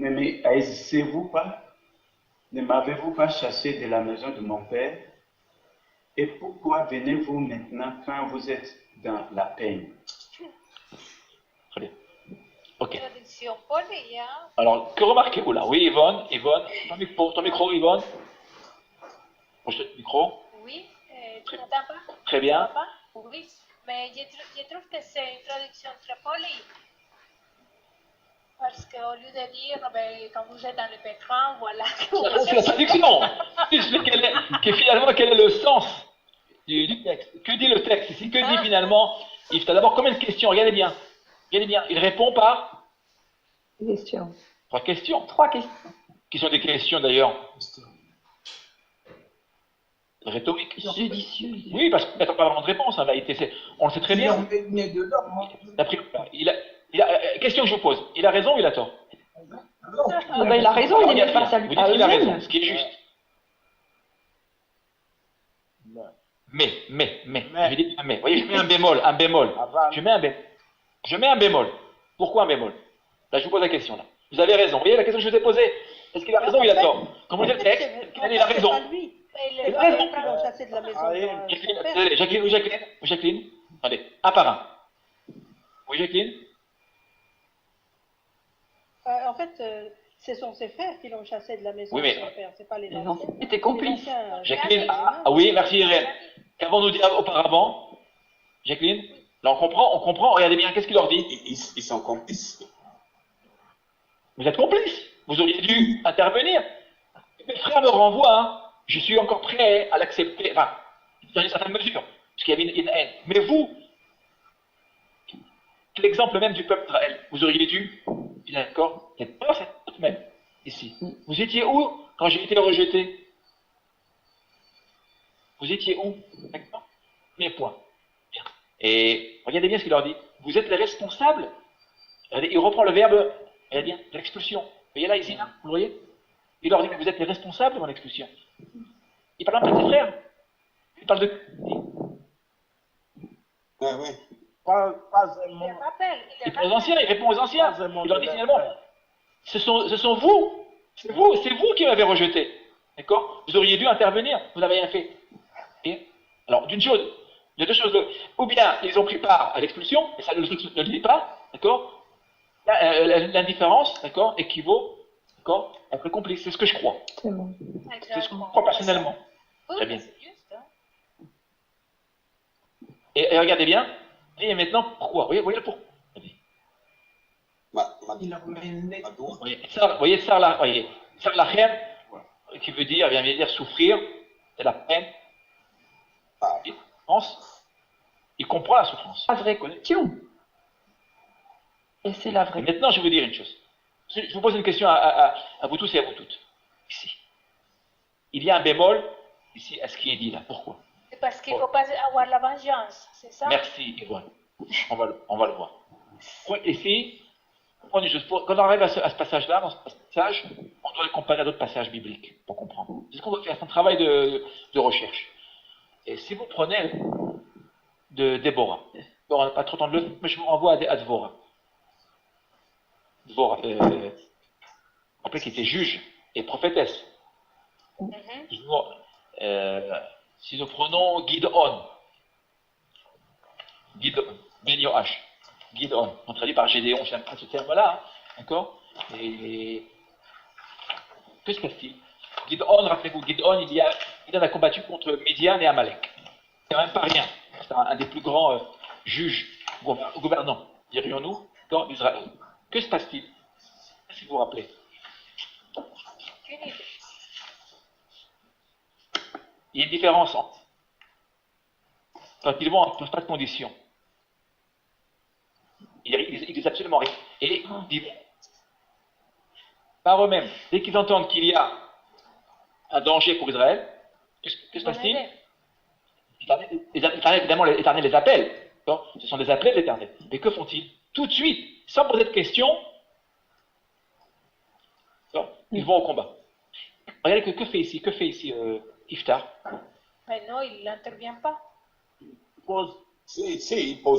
Ne haïssez-vous pas? Ne m'avez-vous pas chassé de la maison de mon père? Et pourquoi venez-vous maintenant quand vous êtes dans la peine? Très bien. Ok. Traducción pone ya. Alors, que remarquez-vous là? Oui, Yvonne, ton micro, Yvonne. Proche le micro. Oui, tu n'entends pas? Très bien. Pas? Oui, mais je trouve que c'est une traduction très polie. Parce qu'au lieu de dire, ben, quand vous êtes dans le pétrin, voilà. C'est la traduction. Explique finalement quel est le sens du texte. Que dit le texte ici? Que dit finalement Yves? D'abord, combien de questions? Regardez bien. Regardez bien. Il répond par Question. 3 questions. 3 questions. Qui sont des questions d'ailleurs rhétoriques. Judicieuses. Oui, parce qu'on n'attend pas vraiment de réponse en réalité. On le sait très bien. Question que je vous pose. Il a raison ou il a tort? Ah ben, il a raison, il est face à lui. Vous dites qu'il a raison, ce qui est juste. Mais. Je dis un mais. Vous voyez, je mets un bémol. Je mets un bémol. Pourquoi un bémol? Là, je vous pose la question. Là. Vous avez raison. Vous voyez la question que je vous ai posée? Est-ce qu'il a raison ou il a tort? Quand vous lisez le texte, il a raison. Il a raison. Jacqueline ou Jacqueline? Attendez, un par un. Oui, Jacqueline? En fait, ce sont ses frères qui l'ont chassé de la maison Oui, mais... de son père, c'est pas les Les anciens. anciens étaient complices. Jacqueline, oui, merci Irène. Qu'avons-nous dit auparavant? Jacqueline? Là, on comprend, regardez bien, qu'est-ce qu'il leur dit? Ils sont complices. Vous êtes complices. Vous auriez dû intervenir. Mes frères me renvoient, hein. Je suis encore prêt à l'accepter, enfin, dans une certaine mesure, parce qu'il y avait une haine. Mais vous, l'exemple même du peuple d'Israël, vous auriez dû, d'accord, cette note même, ici. Vous étiez où quand j'ai été rejeté? Vous étiez où? D'accord? Mes points. Bien. Et regardez bien ce qu'il leur dit. Vous êtes les responsables. Regardez, il reprend le verbe, regardez bien, de l'expulsion. Vous voyez là, ici, là, vous le voyez? Il leur dit que vous êtes les responsables de mon expulsion. Il parle un peu de ses frères. Il parle de... Oui. Il répond aux anciens, il répond aux anciens. Il leur dit finalement, ce sont vous, c'est vous qui m'avez rejeté. D'accord? Vous auriez dû intervenir, vous n'avez rien fait. Et, alors, de deux choses, ou bien ils ont pris part à l'expulsion, et ça ne le dit pas, d'accord? L'indifférence, d'accord, équivaut, d'accord, à être complice. C'est ce que je crois. C'est bon. C'est ce que je crois personnellement. Très bien. Et regardez bien, et maintenant, pourquoi? Voyez le pourquoi. Voyez, Sarlachem, qui veut dire, vient dire souffrir, c'est la peine. Il pense, il comprend la souffrance. La vraie question. Et c'est la vraie. Et maintenant, je vais vous dire une chose. Je vous pose une question à vous tous et à vous toutes. Ici. Il y a un bémol, ici, à ce qui est dit là. Pourquoi? C'est parce qu'il ne faut pas avoir la vengeance, c'est ça? Merci, Yvonne. On va le voir. Ici, quand on arrive à ce passage-là, dans ce passage, on doit le comparer à d'autres passages bibliques pour comprendre. C'est ce qu'on doit faire, c'est un travail de recherche. Et si vous prenez de Déborah, on n'a pas trop de temps de le, mais je vous renvoie à Dvorah. Dvorah, rappelez qu'il était juge et prophétesse. Si nous prenons Gideon, Ben Yoash, Gideon, on traduit par Gédéon, j'aime pas ce terme-là, hein, d'accord? Et que se passe-t-il? Gideon, rappelez-vous, Gideon, il en a combattu contre Midian et Amalek. C'est quand même pas rien. C'est un des plus grands juges, gouvernants, dirions-nous, d'Israël. Que se passe-t-il? Si vous vous rappelez. Il y a une différence entre quand ils vont en pas de conditions. Ils disent absolument rien. Et ils vont par eux-mêmes. Dès qu'ils entendent qu'il y a un danger pour Israël, que se passe-t-il? Évidemment, l'Éternel les appelle. Ce sont des appelés de l'Éternel. Mais que font-ils? Tout de suite, sans poser de questions, ils vont au combat. Regardez que fait ici Iftar? Mais non, il n'intervient pas. Il pose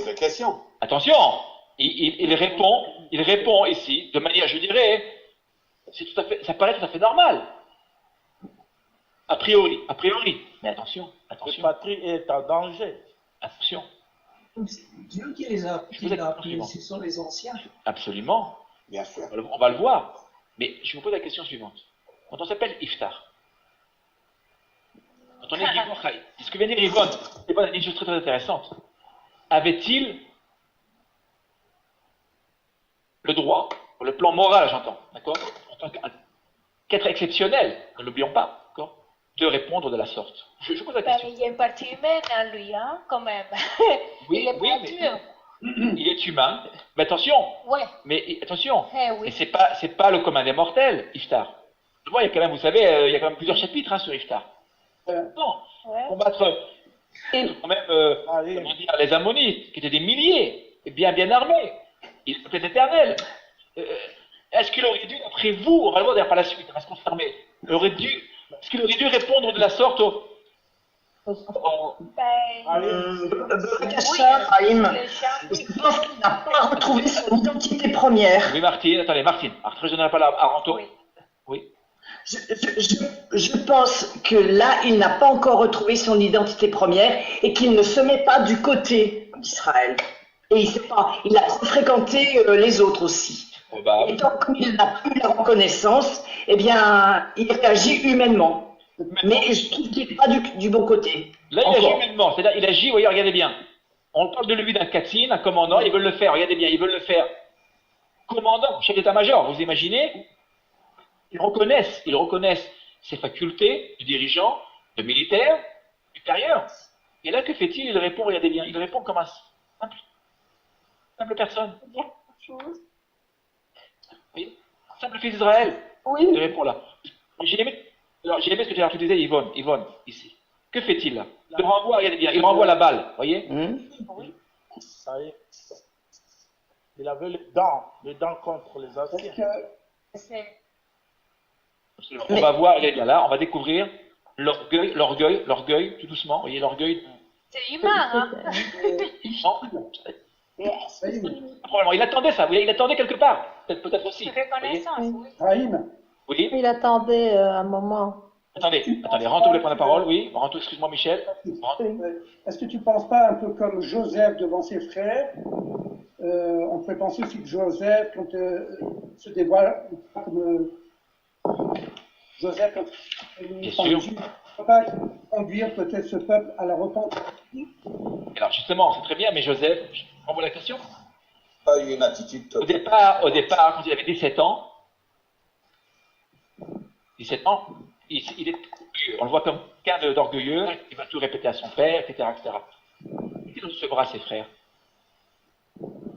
la question. Attention, il répond ici de manière, je dirais, ça paraît tout à fait normal. A priori. Mais attention. Le patrie est en danger. Attention. C'est Dieu qui les a, appelés, ce sont les anciens. Absolument. Bien sûr. On va le voir. Mais je vous pose la question suivante. Quand on s'appelle Iftar, quand on est Givon Chai, c'est ce que vient de dire Yvonne. Yvonne a dit une chose très très intéressante. Avait-il le droit, sur le plan moral, j'entends, d'accord, en tant qu'être exceptionnel, ne l'oublions pas, d'accord, de répondre de la sorte. Je pose la question. Il y a une partie humaine en lui, hein, quand même. Oui, il est pas mais Dieu. il est humain. Mais attention. Ouais. Mais attention. Oui. Et c'est pas le commun des mortels, Iftar. Bon, il y a quand même, vous savez, il y a quand même plusieurs chapitres sur Iftar. Non. Ouais. Combattre quand même, comment dire, les Ammonites, qui étaient des milliers, et bien armés. Il est peut-être éternel. Est-ce qu'il aurait dû, après vous, on va le voir d'ailleurs par la suite, on va se confirmer, est-ce qu'il aurait dû répondre de la sorte au Chaim, je pense qu'il n'a pas retrouvé son identité première. Oui, Martine, attendez, Martine, je n'ai pas la Aranto. Oui. Je pense que là, il n'a pas encore retrouvé son identité première et qu'il ne se met pas du côté d'Israël. Et il a trop fréquenté les autres aussi. Et tant qu'il n'a plus la reconnaissance, eh bien, il réagit humainement. Mais je trouve qu'il n'est pas du bon côté. Là, il agit humainement, c'est-à-dire, il agit, vous voyez, regardez bien. On parle de lui d'un Katzin, un commandant, ils veulent le faire, regardez bien, ils veulent le faire. Commandant, chef d'état-major, vous imaginez? Ils reconnaissent ses facultés de dirigeant, de militaire, supérieur. Et là, que fait-il? Il répond, regardez bien, il répond comme un simple personne. Oui, simple fils d'Israël. Oui. Il répond là. J'ai aimé ce que tu disais, Yvonne, ici. Que fait-il là? Il renvoie, regardez bien, il renvoie la balle, voyez? Oui. Ça y est. Il avait les dents contre les anciens. On va voir, regardez bien là, on va découvrir l'orgueil, tout doucement, voyez, l'orgueil. C'est humain, hein? Probablement, il attendait ça, il attendait quelque part, peut-être aussi. Reconnaissance, oui. Rahim, Oui. Il attendait un moment. Attendez, Ranto voulait prendre la parole, oui. Ranto, excuse-moi, Michel. est-ce que tu ne penses pas un peu comme Joseph devant ses frères? On pourrait penser aussi que Joseph, quand se dévoile comme Joseph, Bien sûr. ne peut pas conduire peut-être ce peuple à la repentance. Alors justement, c'est très bien, mais Joseph, je renvoie la question. Pas eu une attitude. Au départ, quand il avait 17 ans, on le voit comme quelqu'un d'orgueilleux, il va tout répéter à son père, etc. Il recevra ses frères.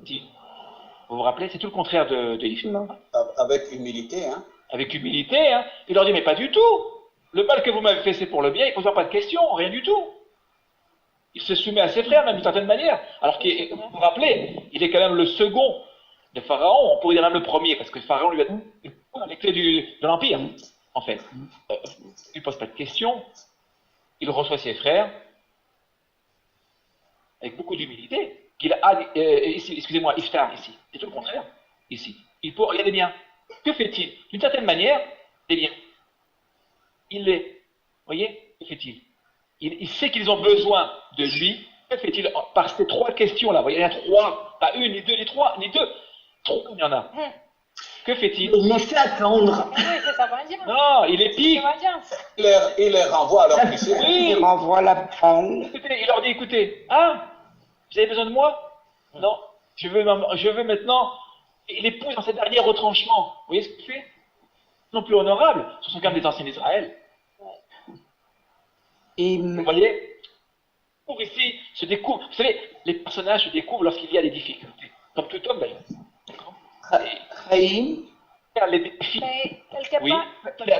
Si, vous vous rappelez, c'est tout le contraire de Yves. Avec humilité, hein. Avec humilité, hein. Il leur dit, mais pas du tout. Le mal que vous m'avez fait, c'est pour le bien, il ne pose pas de questions, rien du tout. Il se soumet à ses frères, même d'une certaine manière. Alors que, vous vous rappelez, il est quand même le second de Pharaon, on pourrait dire même le premier, parce que Pharaon lui a donné les clés de l'Empire, en fait. Il ne pose pas de questions, il reçoit ses frères avec beaucoup d'humilité. Excusez-moi, Iftar, ici, c'est tout le contraire, ici. Regardez bien, que fait-il? D'une certaine manière, c'est bien. Voyez, que fait-il? Il sait qu'ils ont besoin de lui. Que fait-il par ces trois questions-là? Voyez, il y en a trois, pas une, ni deux, ni trois, ni deux. Trois, il y en a. Que fait-il? Il les fait attendre. Oui, c'est sa vengeance. Non, il est pique. Il les renvoie à leur mission. Oui. Il renvoie la balle. Écoutez, il leur dit, écoutez, vous avez besoin de moi? Non, je veux maintenant. Il épouse dans ses derniers retranchements. Vous voyez ce qu'il fait? Non plus honorable. Ce sont quand même des anciens d'Israël. Vous voyez? Pour ici, se découvre. Vous savez, les personnages se découvrent lorsqu'il y a des difficultés. Comme tout homme d'ailleurs. D'accord? Rahim, Les défis. Mais quelque Oui. part, Attendez,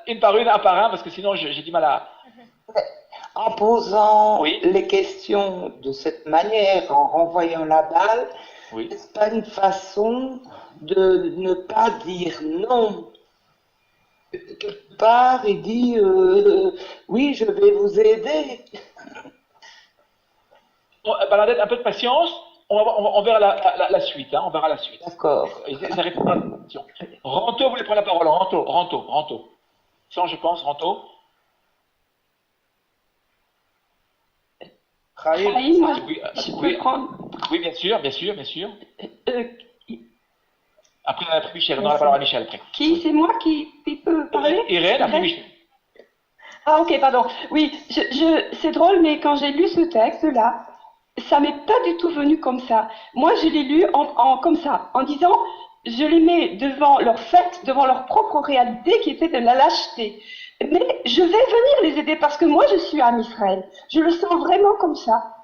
une par une, un par un, parce que sinon j'ai du mal à. En posant Oui. les questions de cette manière, en renvoyant la balle, Oui. n'est-ce pas une façon de ne pas dire non? Quelque part, il dit oui, je vais vous aider. Bernadette, un peu de patience. on verra la suite, hein, on verra la suite. D'accord. Ça répond à la question. Ranto voulait prendre la parole. Ranto. Sans, je pense, Ranto. Chaim, moi, Oui, je oui. peux prendre. Oui, bien sûr. Euh, Après Michel, on aura la parole à Michel après. qui c'est moi qui peut parler? Irène, après Michel. Ah ok, pardon. Oui, c'est drôle, mais quand j'ai lu ce texte-là, ça m'est pas du tout venu comme ça. Moi, je l'ai lu comme ça, en disant, je les mets devant leur fait, devant leur propre réalité qui était de la lâcheté. Mais je vais venir les aider parce que moi, je suis en Israël. Je le sens vraiment comme ça.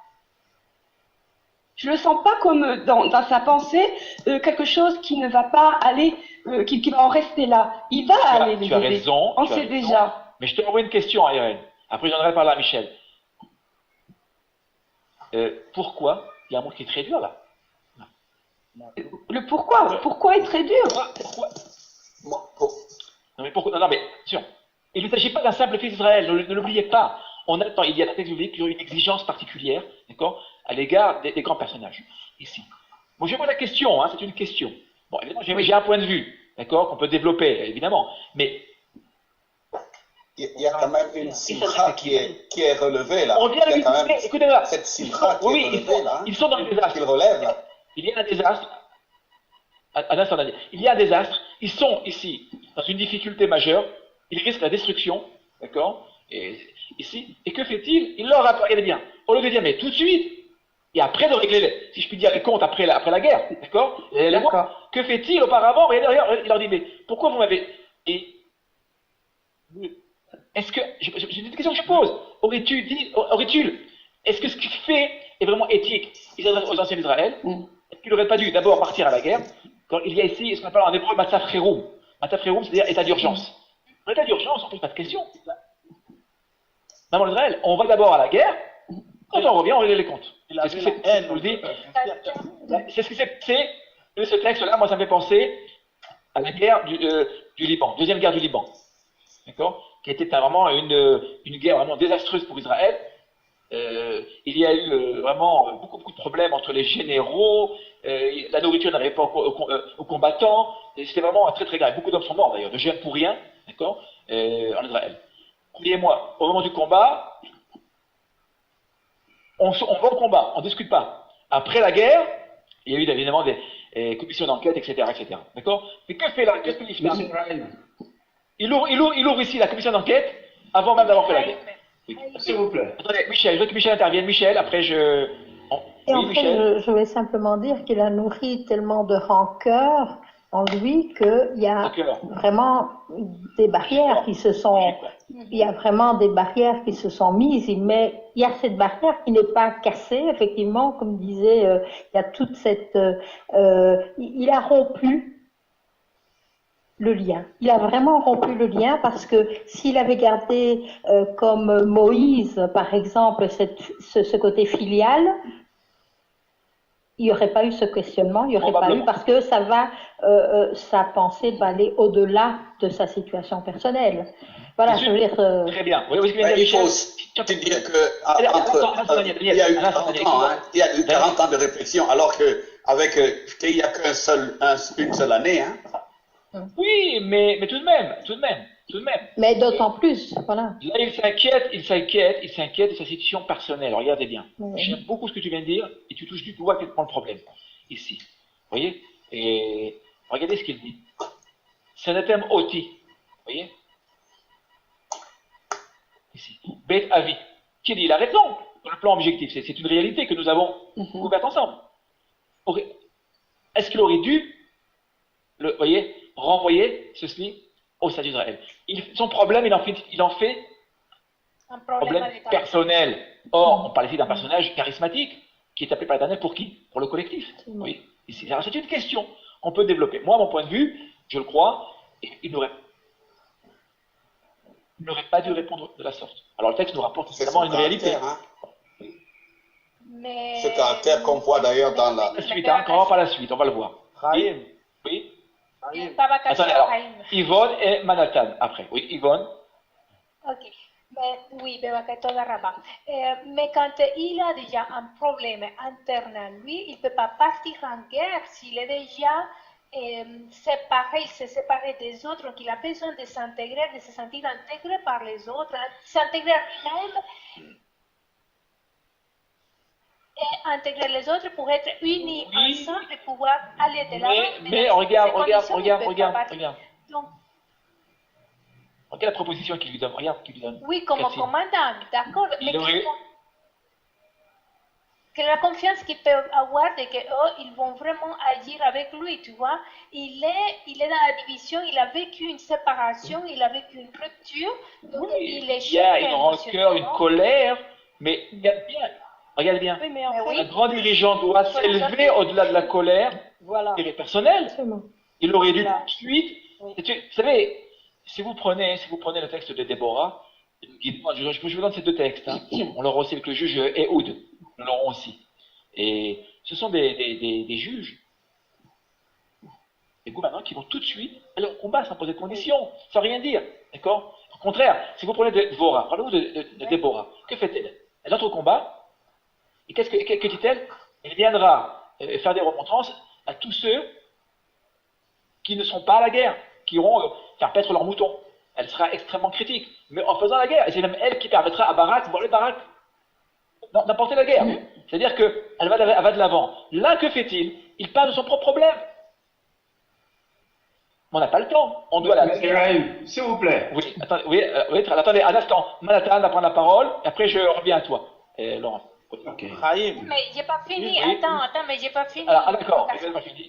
Je le sens pas comme dans sa pensée quelque chose qui ne va pas aller, qui va en rester là. Il va aller les Tu as aider. raison. On sait déjà. Mais je te renvoie une question, Irène. Après, j'en aurai parlé à Michel. Pourquoi? Il y a un mot qui est très dur là. Le pourquoi? Pourquoi est très dur? Pourquoi? Non mais pourquoi? Non mais attention. Il ne s'agit pas d'un simple fils d'Israël. Ne l'oubliez pas. Il y a dans le texte biblique qui ont une exigence particulière, d'accord, à l'égard des grands personnages. Ici. Bon, je pose la question. Hein, c'est une question. Bon, évidemment, j'ai un point de vue, d'accord, qu'on peut développer, évidemment. Mais il y a quand même une simcha qui est relevée là. on vient de lui écoutez-moi. Cette simcha qui est relevée là. Ils sont dans le désastre. Qu'ils relèvent là. Il y a un désastre. Un instant, Daniel. Il y a un désastre. Ils sont ici dans une difficulté majeure. Ils risquent la destruction, d'accord. Et ici. Et que fait-il? Il leur rappelle, regardez bien. Au lieu de dire, mais tout de suite, et après de régler, si je puis dire, les comptes après la guerre, d'accord. Que fait-il auparavant? Et derrière, il leur dit, mais pourquoi vous m'avez. Est-ce que. C'est une question que je pose. Est-ce que ce qu'il fait est vraiment éthique? Il s'adresse aux anciens d'Israël. Est-ce qu'il n'aurait pas dû d'abord partir à la guerre? Quand il y a ici ce qu'on appelle en hébreu Matzaf Cheroum. Matzaf Cheroum, c'est-à-dire état d'urgence. En état d'urgence, on ne pose pas de questions. Même en Israël, on va d'abord à la guerre. Quand on revient, on règle les comptes. C'est ce que c'est. Je vous le dis. C'est ce que c'est. Ce texte-là, moi, ça me fait penser à la guerre du Liban, deuxième guerre du Liban. D'accord? Qui était vraiment une guerre vraiment désastreuse pour Israël. Il y a eu vraiment beaucoup de problèmes entre les généraux, la nourriture n'arrivait pas aux combattants, c'était vraiment très très grave. Beaucoup d'hommes sont morts d'ailleurs, de jeunes pour rien, d'accord, en Israël. Croyez-moi, au moment du combat, on va au combat, on ne discute pas. Après la guerre, il y a eu évidemment des commissions d'enquête, etc., etc. D'accord? Mais que fait là? Qu'est-ce qu'il fait? Il ouvre ici la commission d'enquête avant même d'avoir fait la guerre. Oui. S'il vous plaît. Attendez, Michel, je veux que Michel intervienne. Michel, après je. Et oui, en fait, je vais simplement dire qu'il a nourri tellement de rancœur en lui qu'il y a vraiment des barrières qui se sont. Il y a vraiment des barrières qui se sont mises, mais il y a cette barrière qui n'est pas cassée, effectivement, comme disait, il y a toute cette. Il a rompu le lien. Il a vraiment rompu le lien parce que s'il avait gardé comme Moïse, par exemple, ce côté filial, il n'y aurait pas eu ce questionnement, il n'y aurait pas eu parce que sa pensée va aller au-delà de sa situation personnelle. Voilà, je veux dire. Très bien. Oui, il faut aussi dire que il y a eu 40 ans de réflexion, alors qu'il n'y a qu'une seule année, hein. Oui, mais tout de même. Mais d'autant plus, voilà. Là, il s'inquiète de sa situation personnelle. Regardez bien. Oui. J'aime beaucoup ce que tu viens de dire et tu touches du doigt quel est le problème. Ici. Vous voyez? Et regardez ce qu'il dit. Sanatem oti. Vous voyez? Ici. Bet avi. Qui dit? Il a raison dans le plan objectif. C'est une réalité que nous avons couverte ensemble. Est-ce qu'il aurait dû, voyez, renvoyer ceci au statut d'Israël? Son problème, il en fait un problème personnel. Or, on parle ici d'un personnage charismatique qui est appelé par l'Éternel pour qui? Pour le collectif. Oui. C'est une question qu'on peut développer. Moi, à mon point de vue, je le crois, il n'aurait pas dû répondre de la sorte. Alors, le texte nous rapporte évidemment une réalité. Hein. Ce caractère qu'on voit d'ailleurs dans la suite. Hein, quand on va par la suite, on va le voir. Chaim. Oui. Attendez, alors, Yvonne et Manhattan, après. Oui, Yvonne. Ok. Oui, mais quand il a déjà un problème interne à lui, il ne peut pas partir en guerre s'il est déjà séparé des autres, donc il a besoin de s'intégrer, de se sentir intégré par les autres, s'intégrer lui-même et intégrer les autres pour être unis ensemble et pouvoir aller de l'avant. Mais regarde. Donc, regarde la proposition qu'il lui donne. Regarde qu'il lui donne. Oui, comme commandant, d'accord. Mais que la confiance qu'ils peuvent avoir de qu'eux, ils vont vraiment agir avec lui, tu vois. Il est dans la division, il a vécu une séparation, il a vécu une rupture, donc il est choqué. Il y a une rancœur, une colère, mais regarde bien. Oui, mais en fait, un grand dirigeant doit s'élever au-delà de la colère et les personnels. Il aurait dû tout de suite. Vous savez, si vous prenez le texte de Déborah, je vous donne ces deux textes. Hein. On l'aura aussi avec le juge Ehud. Nous l'aurons aussi. Et ce sont des juges, des gouvernants qui vont tout de suite aller au combat sans poser de conditions, sans rien dire. D'accord? Au contraire, si vous prenez Déborah, parlez-vous de Déborah, que fait-elle? Elle entre au combat, et que dit-elle? Elle viendra faire des remontrances à tous ceux qui ne sont pas à la guerre, qui iront faire paître leurs moutons. Elle sera extrêmement critique, mais en faisant la guerre. Et c'est même elle qui permettra à Barak, voir les Barak, d'emporter la guerre. C'est-à-dire qu'elle va de l'avant. Là, que fait-il? Il parle de son propre problème. On n'a pas le temps. On doit s'il vous plaît. Oui, attendez un instant. Manhattan va prendre la parole, et après je reviens à toi, Laurent. Okay. Mais j'ai pas fini, attends, mais j'ai pas fini. Ah d'accord, j'ai pas fini.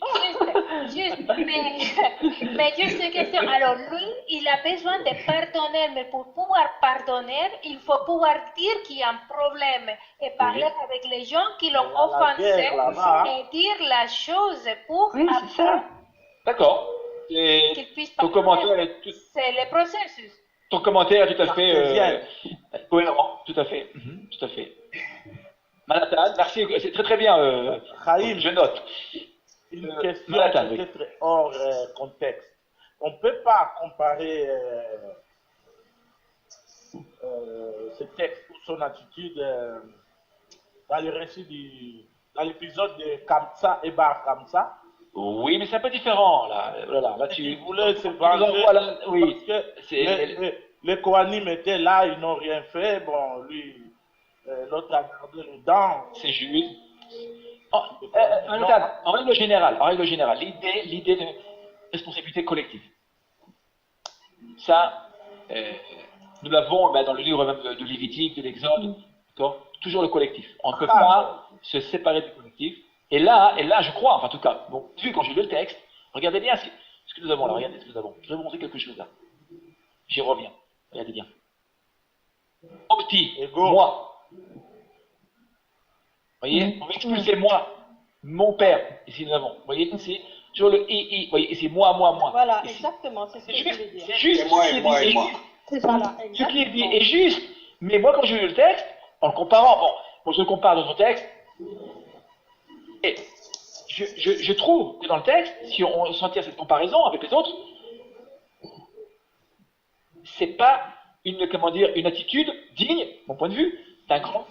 Mais juste une question. Alors lui, il a besoin de pardonner, mais pour pouvoir pardonner, il faut pouvoir dire qu'il y a un problème et parler avec les gens qui l'ont offensé et dire la chose pour ça. D'accord. Qu'il puisse ton commentaire est c'est le processus. Ton commentaire est tout à fait cohérent, tout à fait. Tout à fait. Manhattan, merci, c'est très très bien, je note. Une question peut-être hors contexte. On ne peut pas comparer ce texte ou son attitude dans le récit dans l'épisode de Kamsa et Bar Kamsa. Oui, mais c'est un peu différent là tu voulais se venger oui. Parce que les Kohanim étaient là, ils n'ont rien fait. Bon, lui. L'autre a gardé les dents. C'est juste. En règle générale, l'idée de responsabilité collective. Ça, nous l'avons dans le livre même de Lévitique, de l'Exode, toujours le collectif. On ne peut pas se séparer du collectif. Et là, je crois, enfin en tout cas, bon, vu quand j'ai lu le texte, regardez bien ce que nous avons là, regardez ce que nous avons. Je vais vous montrer quelque chose là. J'y reviens, regardez bien. Au petit, moi. Vous voyez, on va expulser moi, mon père, ici nous avons. Vous voyez, c'est toujours le i, vous voyez, et c'est moi. Voilà, ici. Exactement, c'est ce que je voulais dire. C'est juste, moi. C'est ça, là, ce qui est dit est juste, mais moi quand je lis le texte, en le comparant, bon, je le compare à d'autres textes, et je trouve que dans le texte, si on s'en tire cette comparaison avec les autres, c'est pas une attitude digne, mon point de vue, d'un grand,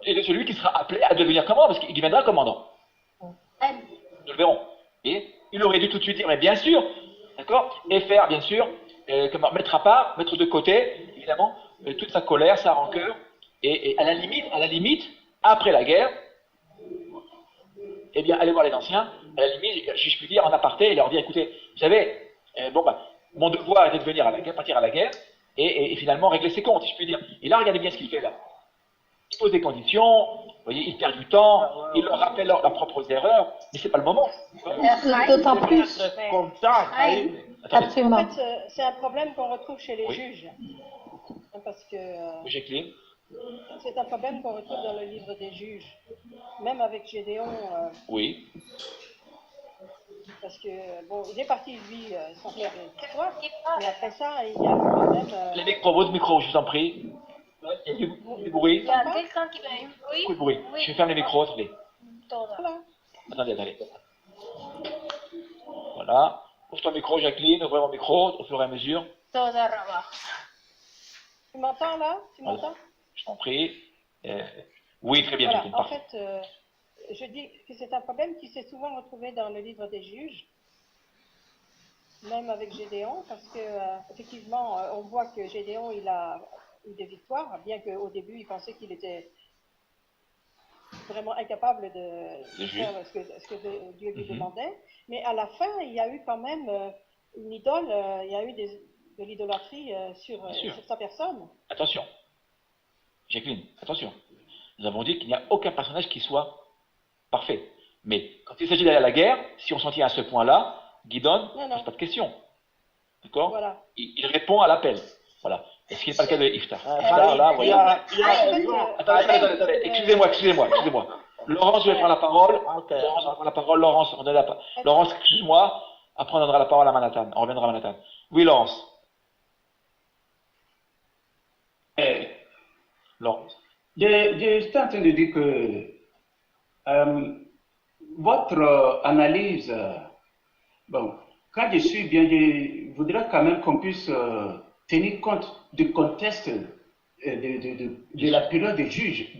et de celui qui sera appelé à devenir commandant, parce qu'il deviendra commandant. Nous le verrons. Et il aurait dû tout de suite dire, mais bien sûr, d'accord, et faire, bien sûr, mettre à part, mettre de côté, évidemment, toute sa colère, sa rancœur, et à la limite, après la guerre, eh bien, aller voir les anciens, à la limite, si je puis dire, en aparté, et leur dire, écoutez, vous savez, mon devoir était de partir à la guerre, et finalement régler ses comptes, si je puis dire. Et là, regardez bien ce qu'il fait là. Il pose des conditions, vous voyez, il perd du temps, il leur rappelle leurs propres erreurs, mais c'est pas le moment. D'autant plus. Absolument. En fait, c'est un problème qu'on retrouve chez les juges. Parce que c'est un problème qu'on retrouve dans le livre des juges. Même avec Gédéon. Oui. Parce que, bon, il est parti, lui, sans faire de histoire. Et après ça, il y a un problème. Les micros, je vous en prie. Il y a du bruit. Il y a quelqu'un qui a un bruit. Beaucoup de bruit. Je vais fermer les micros, attendez. Voilà. Attendez. Voilà. Ouvre ton micro, Jacqueline, ouvre mon micro au fur et à mesure. Tu m'entends là? Tu m'entends? Je t'en prie. Oui, très bien. Voilà. En fait, je dis que c'est un problème qui s'est souvent retrouvé dans le livre des juges, même avec Gédéon, parce que effectivement, on voit que Gédéon, il a eu des victoires, bien qu'au début, il pensait qu'il était vraiment incapable de faire ce que Dieu lui demandait. Mais à la fin, il y a eu quand même une idole, il y a eu de l'idolâtrie sur sa personne. Attention, Jacqueline, attention. Nous avons dit qu'il n'y a aucun personnage qui soit parfait. Mais quand il s'agit d'aller à la guerre, si on s'en tient à ce point-là, Guidon ne pose pas de question. D'accord? Voilà. Il répond à l'appel. Voilà. Et ce qui n'est pas le cas de Iftar. Attendez, excusez-moi. Laurence, je vais prendre la parole. Laurence, on va prendre la parole. Laurence, excuse-moi. Après, on donnera la parole à Manhattan. On reviendra à Manhattan. Oui, Laurence. Laurence. Je suis en train de dire que votre analyse, bon, quand je suis bien, je voudrais quand même qu'on puisse tenir compte du contexte de la période des juges.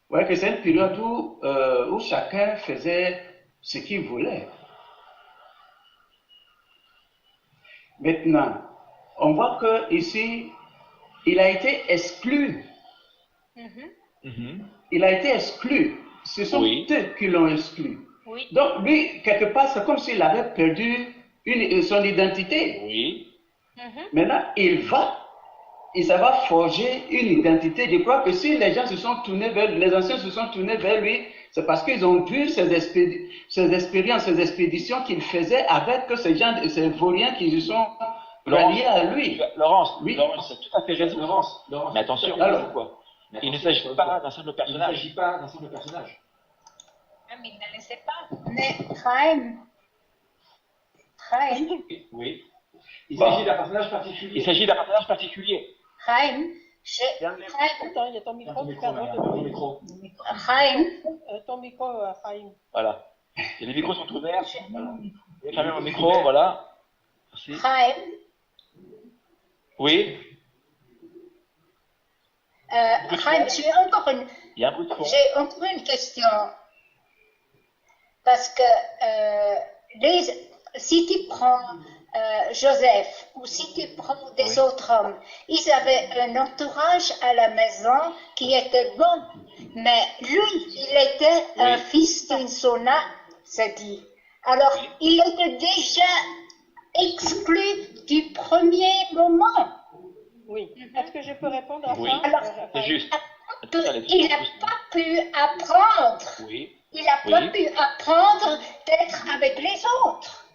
Vous voyez que c'est une période où chacun faisait ce qu'il voulait. Maintenant, on voit que ici, il a été exclu. Il a été exclu. Ce sont eux qui l'ont exclu. Oui. Donc, lui, quelque part, c'est comme s'il avait perdu son identité. Oui. Maintenant, il va forger une identité. Je crois que si les gens se sont tournés vers les anciens se sont tournés vers lui, c'est parce qu'ils ont vu ces expériences, ces expéditions qu'il faisait avec ces vauriens qui se sont ralliés à lui. Laurence, tu as tout à fait raison. Laurence. Mais attention, il ne s'agit pas d'un simple personnage. Mais il ne le sait pas. Mais Chaim. Oui. Il s'agit d'un personnage particulier. Chaim. Attends, il y a ton micro qui ferme. Chaim. Ton micro, Chaim. Voilà. Et les micros sont ouverts. J'ai fermé mon micro, voilà. Merci. Chaim. Oui. Chaim, j'ai encore une question. Parce que si tu prends Joseph ou si tu prends des autres hommes, ils avaient un entourage à la maison qui était bon. Mais lui, il était un fils d'une sona, c'est dit. Alors, il était déjà exclu du premier moment. Oui. Est-ce que je peux répondre à ça? Alors, c'est juste. Il n'a pas pu apprendre. Oui. Il n'a pas pu apprendre d'être avec les autres.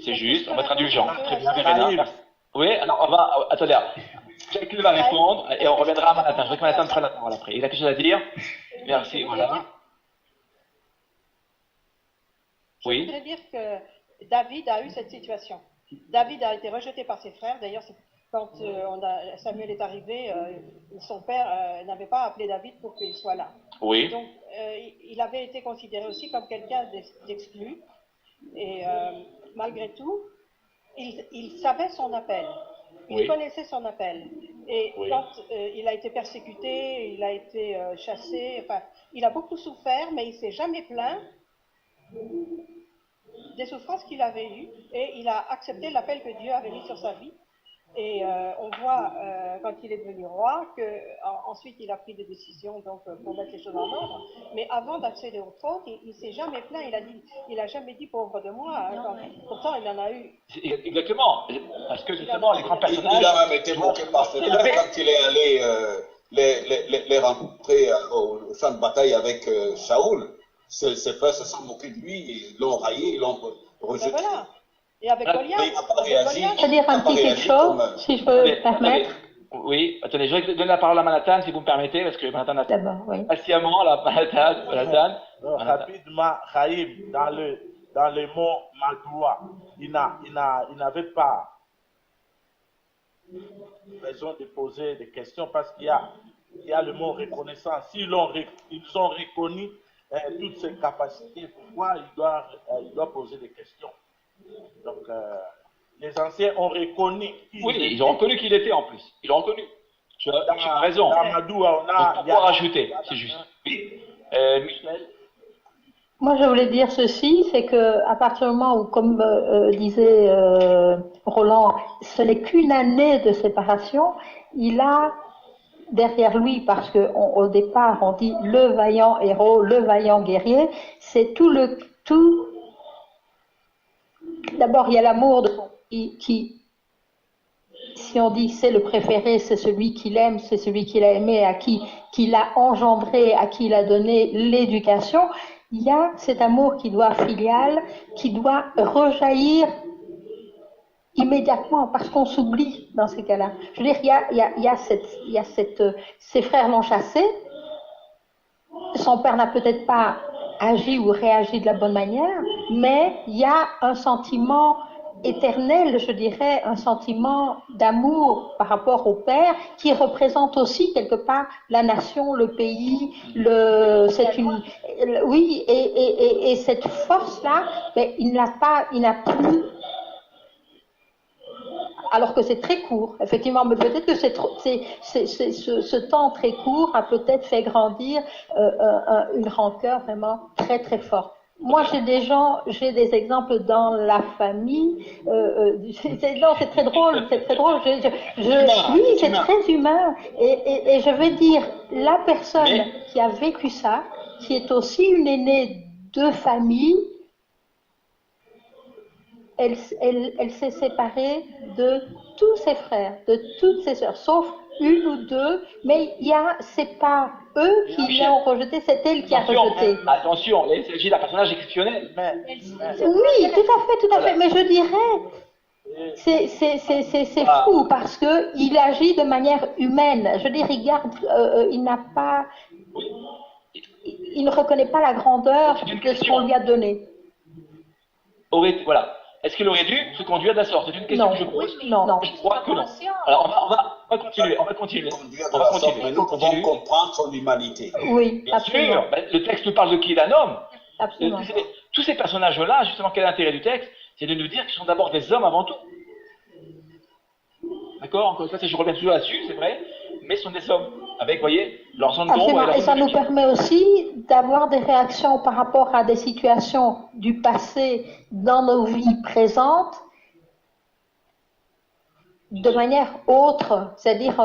C'est juste, on va être indulgent. Très bien. Oui, alors on va. Attendez, Jacqueline va répondre et on reviendra à Manhattan. Je voudrais que Manhattan prenne la parole après. Il a quelque chose à dire? Merci, voilà. Je voudrais dire que David a eu cette situation. David a été rejeté par ses frères. D'ailleurs, quand Samuel est arrivé, son père n'avait pas appelé David pour qu'il soit là. Oui. Donc, il avait été considéré aussi comme quelqu'un d'exclu. Et malgré tout, il savait son appel. Il connaissait son appel. Et quand il a été persécuté, il a été chassé, enfin, il a beaucoup souffert, mais il ne s'est jamais plaint des souffrances qu'il avait eues. Et il a accepté l'appel que Dieu avait mis sur sa vie. Et on voit, quand il est devenu roi, qu'ensuite il a pris des décisions donc, pour mettre les choses en ordre. Mais avant d'accéder au trône, il ne s'est jamais plaint. Il n'a jamais dit pauvre de moi. Hein, pourtant, il en a eu. Exactement. Parce que justement, les grands personnages. Il a même été moqué par ses frères quand il est allé les rencontrer au champ de bataille avec Shaoul. Ses frères se sont moqués de lui, ils l'ont raillé, ils l'ont rejeté. Ben voilà. Et avec Goliath, je veux dire un petit quelque chose, si je peux me permettre. Oui, attendez, je vais donner la parole à Manhattan, si vous me permettez, parce que Manhattan a oui. patiemment la Manhattan. Rapidement, Chaim, dans le mot Madoua, il n'avait pas besoin de poser des questions parce qu'il y a le mot reconnaissance. Ils ont reconnu toutes ses capacités, pourquoi il doit poser des questions? Donc, les anciens ont reconnu qui Oui, il était. ils ont reconnu qui il était en plus. Ils l'ont reconnu. Tu as raison. Dans Madoua, on a. Donc, pourquoi rajouter? C'est juste. Oui. Michel? Moi, je voulais dire ceci, c'est que à partir du moment où, comme disait Roland, ce n'est qu'une année de séparation, il a derrière lui, parce qu'au départ, on dit le vaillant héros, le vaillant guerrier, c'est tout. D'abord, il y a l'amour qui, si on dit c'est le préféré, c'est celui qu'il aime, c'est celui qu'il a aimé, à qui l'a engendré, à qui il a donné l'éducation. Il y a cet amour qui doit filial, qui doit rejaillir immédiatement, parce qu'on s'oublie dans ces cas-là. Je veux dire, il y a ses frères l'ont chassé, son père n'a peut-être pas agi ou réagi de la bonne manière, mais il y a un sentiment éternel, je dirais, un sentiment d'amour par rapport au père, qui représente aussi quelque part la nation, le pays, oui, et cette force-là, ben, il n'a plus. Alors que c'est très court, effectivement, mais peut-être que ce temps très court a peut-être fait grandir une rancœur vraiment très très forte. Moi, j'ai des exemples dans la famille. Non, c'est très drôle, c'est très drôle. Oui, c'est très humain. Et je vais dire, la personne qui a vécu ça, qui est aussi une aînée de famille, elle s'est séparée de tous ses frères, de toutes ses sœurs, sauf une ou deux, mais c'est pas eux qui l'ont rejeté, c'est elle qui a rejeté. Attention, il s'agit d'un personnage exceptionnel. Oui, tout à fait, mais je dirais, c'est fou, parce qu'il agit de manière humaine. Je veux dire, il ne reconnaît pas la grandeur de ce qu'on lui a donné. Voilà. Est-ce qu'il aurait dû se conduire de la sorte? C'est une question que je pose. Non. Je crois que non. Alors, on va continuer. Mais nous pouvons comprendre son humanité. Oui, bien sûr. Le texte nous parle de qui? D'un homme. Absolument. Tous ces personnages-là, justement, quel est l'intérêt du texte? C'est de nous dire qu'ils sont d'abord des hommes avant tout. D'accord? Encore une fois, je reviens toujours là-dessus, c'est vrai, mais ce sont des hommes, avec, vous voyez, leur zone d'ombre. Et ça nous permet aussi d'avoir des réactions par rapport à des situations du passé dans nos vies présentes de manière autre, c'est-à-dire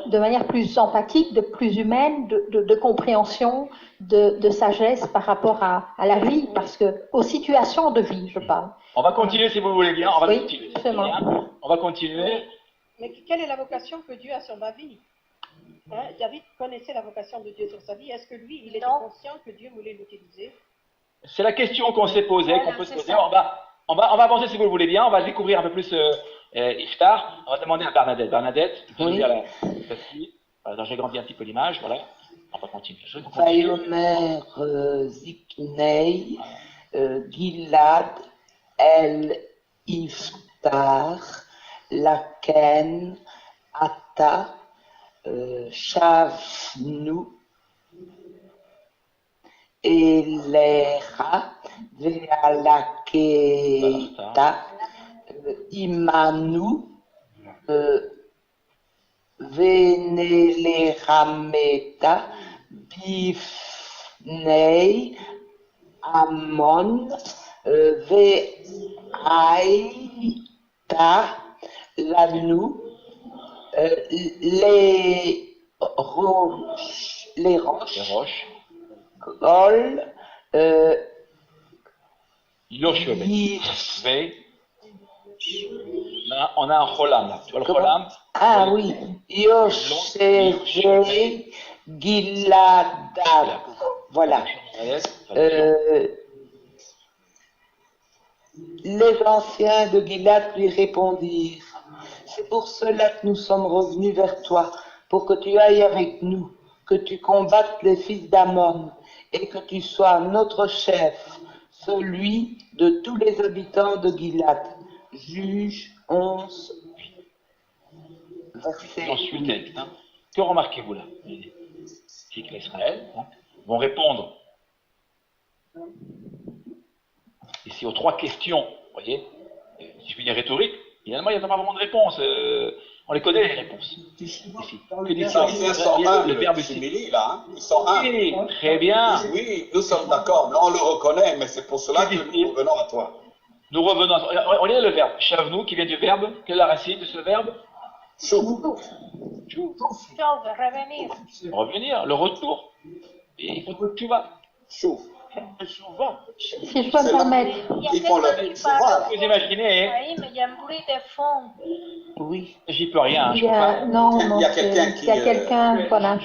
de manière plus empathique, plus humaine, de compréhension, de sagesse par rapport à la vie, parce que aux situations de vie, je parle. On va continuer si vous voulez bien, on va continuer. Justement. On va continuer. Mais quelle est la vocation que Dieu a sur ma vie? David connaissait la vocation de Dieu sur sa vie. Est-ce que lui, il était conscient que Dieu voulait l'utiliser? C'est la question qu'on s'est posée, qu'on peut se poser. On va avancer si vous le voulez bien. On va découvrir un peu plus Iftar. On va demander à Bernadette. Bernadette, tu peux nous dire la... j'ai grandi un petit peu l'image, voilà. On va continuer. Vayomer Ziknei Gilad El Iftar Laken Ata Shavnu Elera Vealaketa Imanu Venelerameta Bifnei Amon Veaita Lanu les roches, Gol, Yoshvé. Là, on a un cholam, là. Tu vois le cholam? Ah oui, Yoshvé, Giladad. Voilà. Les anciens de Gilad lui répondirent: c'est pour cela que nous sommes revenus vers toi, pour que tu ailles avec nous, que tu combattes les fils d'Ammon, et que tu sois notre chef, celui de tous les habitants de Gilad. Juge 11, verset. J'en suis le texte. Hein. Que remarquez-vous là? Les fils d'Israël vont répondre ici aux trois questions, vous voyez, si je puis dire rhétoriques, Finalement, il n'y a pas vraiment de réponse. On les connaît, les réponses. Ici. Que dit Les anciens sont humbles, là. Hein. Ils sont humbles. Oui, très bien. Oui, nous sommes d'accord, mais on le reconnaît, mais c'est pour cela que nous revenons à toi. Nous revenons à toi. On lit le verbe. Shavnu, qui vient du verbe. Quelle est la racine de ce verbe? Chou. Revenir. Revenir, le retour. Et il faut que tu vas. Chou. Souvent. Si je peux me permettre. Ils font le souvent. Vous imaginez, hein? Oui, mais il y a un bruit de fond. Oui. J'y peux rien. Hein, Il y a, non, Il y a quelqu'un qui. Il y a quelqu'un, voilà.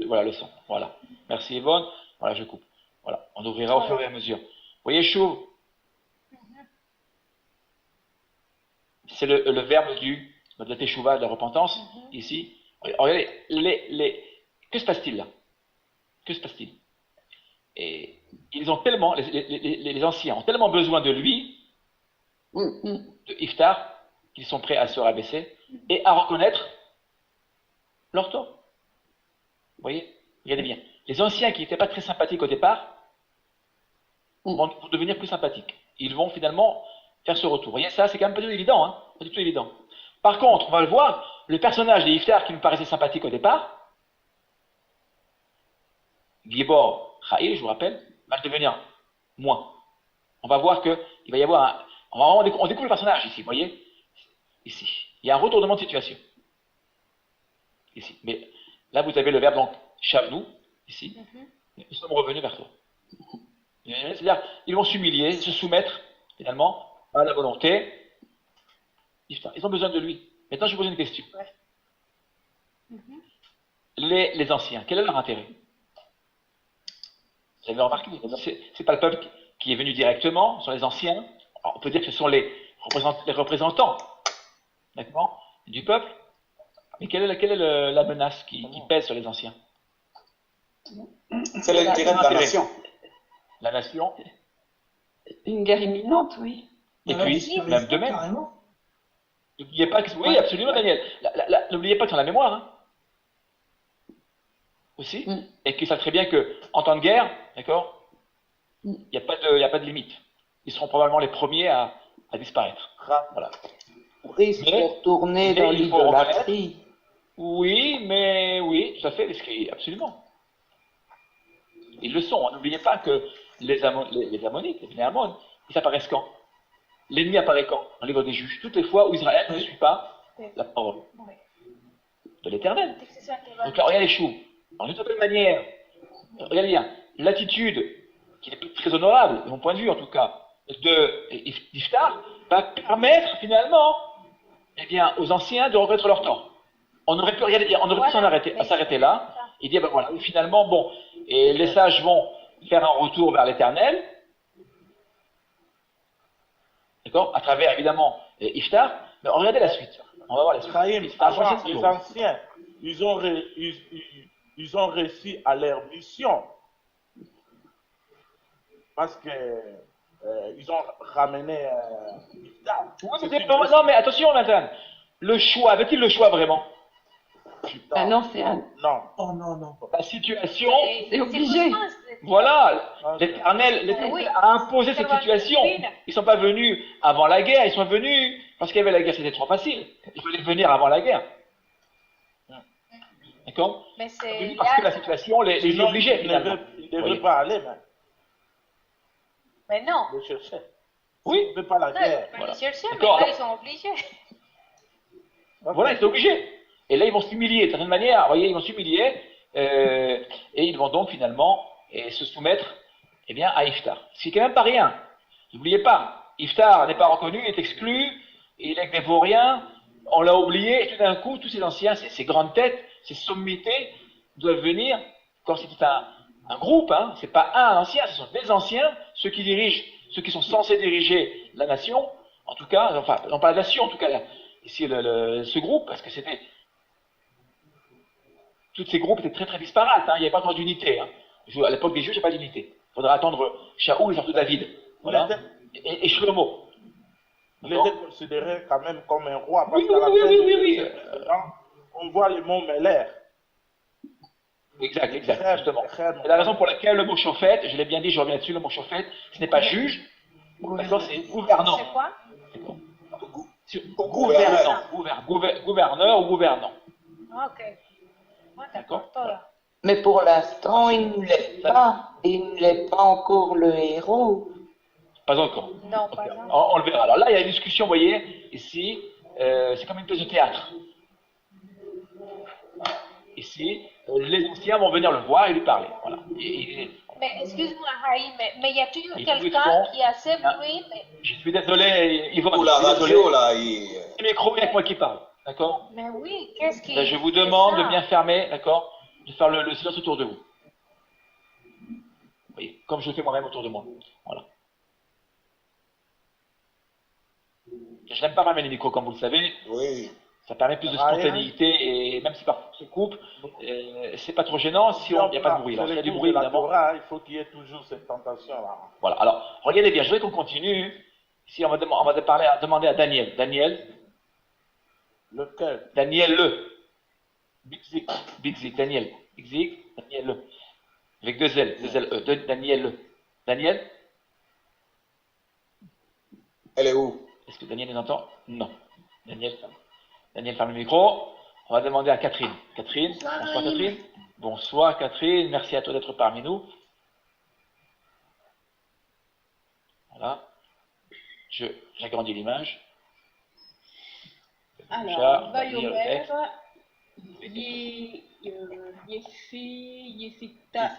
Voilà le son. Voilà. Merci Yvonne. Voilà, je coupe. Voilà. On ouvrira au fur et à mesure. Vous voyez, chou. C'est le verbe de la teshuva, de la repentance, ici. Regardez, que se passe-t-il là? Que se passe-t-il? Et ils ont tellement, les anciens ont tellement besoin de lui, de Iftar, qu'ils sont prêts à se rabaisser et à reconnaître leur tort. Vous voyez? Regardez bien. Les anciens qui n'étaient pas très sympathiques au départ vont devenir plus sympathiques. Ils vont finalement faire ce retour. Vous voyez, ça, c'est quand même pas du tout évident. Hein, pas du tout évident. Par contre, on va le voir, le personnage d'Iftar qui nous paraissait sympathique au départ, Gibor Khaïl, je vous rappelle, va devenir moins. On va voir qu'il va y avoir on découvre le personnage ici, vous voyez? Ici. Il y a un retournement de situation. Ici. Mais là, vous avez le verbe donc Shavnu, ici. Nous sommes revenus vers toi. C'est-à-dire, ils vont s'humilier, se soumettre, finalement, à la volonté. Ils ont besoin de lui. Maintenant, je vous pose une question. Les anciens, quel est leur intérêt? Vous avez remarqué, c'est pas le peuple qui est venu directement, ce sont les anciens. Alors, on peut dire que ce sont les représentants, d'accord, du peuple. Mais quelle est la menace qui pèse sur les anciens? C'est l'intérêt de la nation. La nation. Une guerre imminente, oui. Et puis, même de même. N'oubliez pas que... Oui, absolument, Daniel. N'oubliez pas qu'ils ont la mémoire. Hein. Aussi. Et qu'ils savent très bien qu'en temps de guerre, d'accord, il n'y a pas de limite. Ils seront probablement les premiers à disparaître. Voilà. Risque de retourner dans l'idolâtrie. Oui, oui, tout à fait, absolument. Ils le sont. N'oubliez pas que les Ammonites, les Ammon, ils apparaissent quand? L'ennemi apparaît quand? Dans le livre des Juges. Toutes les fois où Israël ne suit pas la parole de l'Éternel. Donc là, regardez les choux. En une certaine manière, regardez bien, l'attitude qui n'est pas très honorable, de mon point de vue en tout cas, d'Iftar, va permettre finalement aux anciens de reconnaître leur temps. On aurait pu, regardez bien, on aurait pu s'arrêter là, et dire, ben voilà, finalement, bon, et les sages vont faire un retour vers l'Éternel, d'accord, à travers évidemment Iftar, mais regardez la suite. On va voir la suite. Les anciens, ils ont réussi à leur mission. Parce que ils ont ramené Iftar. Non, mais attention, Nathan. Le choix, avait-il le choix vraiment? Ah non, c'est un... Non. Oh non, non. La situation, c'est obligé. Voilà, l'Éternel a imposé cette situation. Ils ne sont pas venus avant la guerre, ils sont venus parce qu'il y avait la guerre, c'était trop facile. Ils voulaient venir avant la guerre. D'accord? Parce que la situation les obligeait finalement. Ils ne veulent pas aller, mais non. Ils cherchaient. Oui. Ils ne veulent pas la guerre. Ils cherchaient, mais là, ils sont obligés. Voilà, ils étaient obligés. Et là, ils vont s'humilier, de certaine manière, vous voyez, ils vont s'humilier, et ils vont donc finalement se soumettre à Iftar. Ce qui n'est quand même pas rien. N'oubliez pas, Iftar n'est pas reconnu, il est exclu, il est avec des vauriens, on l'a oublié, et tout d'un coup, tous ces anciens, ces grandes têtes, ces sommités, doivent venir, quand c'était un groupe, hein, c'est pas un ancien, ce sont des anciens, ceux qui dirigent, ceux qui sont censés diriger la nation, en tout cas, enfin, non pas la nation, en tout cas, ici, ce groupe, parce que c'était... Tous ces groupes étaient très très disparates, hein. Il n'y avait pas vraiment d'unité. Hein. À l'époque des Juifs, il n'y a pas d'unité. Il faudra attendre Shaoul et surtout David. Voilà. Et Shlomo. Il était considéré quand même comme un roi. Parce oui. On voit le mot Meller. Exact, justement. C'est la raison pour laquelle le mot chauffette, je l'ai bien dit, je reviens là-dessus, le mot chauffette, ce n'est pas juge, c'est gouvernant. C'est quoi? Gouvernant. Gouverneur ou gouvernant. Ok. D'accord. Mais pour l'instant, il ne l'est pas. Il ne l'est pas encore le héros. Pas encore. Non, pas encore. On le verra. Alors là, il y a une discussion, vous voyez, ici, c'est comme une pièce de théâtre. Ici, les anciens vont venir le voir et lui parler. Voilà. Mais excuse-moi, Haïm, mais il y a toujours quelqu'un qui a assez bruit. Mais... Je suis désolé, Yvonne. Pour la radio, là, Le micro est avec moi qui parle, d'accord? Mais oui, qu'est-ce qui... Là, je vous demande de bien fermer, d'accord? De faire le silence autour de vous. Vous voyez, comme je le fais moi-même autour de moi. Voilà. Je n'aime pas fermer les micros, comme vous le savez. Oui. Ça permet plus de spontanéité et même si parfois on se coupe, c'est pas trop gênant si il n'y a pas de bruit. Alors, s'il y a du bruit, évidemment. Il faut qu'il y ait toujours cette tentation-là. Voilà. Alors, regardez bien, je voudrais qu'on continue. Ici, on va demander à Daniel. Daniel. Lequel? Daniel Le. Big Zik, Daniel. Big Zik, Daniel Le. Avec deux L, Daniel Le. Daniel? Elle est où? Est-ce que Daniel nous entend? Non. Daniel ferme le micro. On va demander à Catherine. Catherine, bonsoir Catherine. Bonsoir Catherine, merci à toi d'être parmi nous. Voilà. J'agrandis l'image. Alors, Vayomer, Iftar.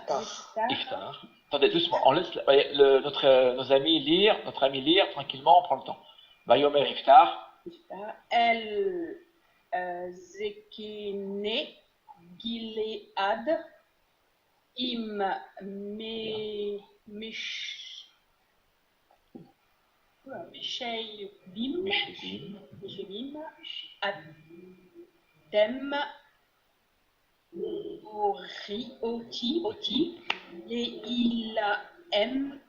Attendez, doucement, on laisse nos amis lire, tranquillement, on prend le temps. Vayomer Iftar. El Zekine Gilead Im Mesheibim Adem Oti Leilaem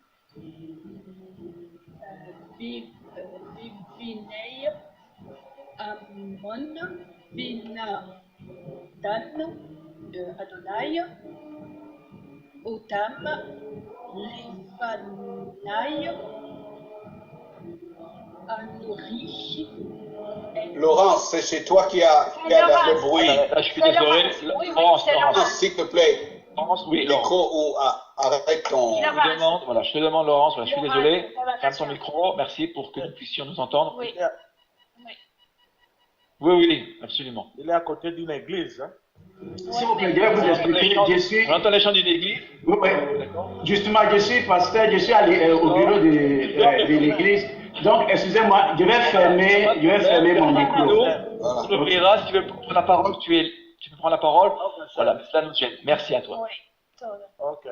Bivinei Amon Binadan Adonai Otam Lefanai Anori. Laurence, c'est chez toi qui a le bruit. Je suis désolé. Laurence, s'il te plaît. Laurence, oui, micro ou arrête ton... Je te demande, Laurence, je suis désolé. Ferme ton micro, merci pour que nous puissions nous entendre. Oui. Oui, absolument. Il est à côté d'une église. Hein? S'il vous plaît, je vais vous expliquer. On entend les chants d'une église. Oui. Justement, je suis pasteur, je suis allé au bureau de l'église. Donc, excusez-moi, je vais fermer mon micro. Tu l'ouvriras, si tu veux prendre la parole, tu peux prendre la parole. Voilà, mais cela nous gêne. Merci à toi. Oui. Ok.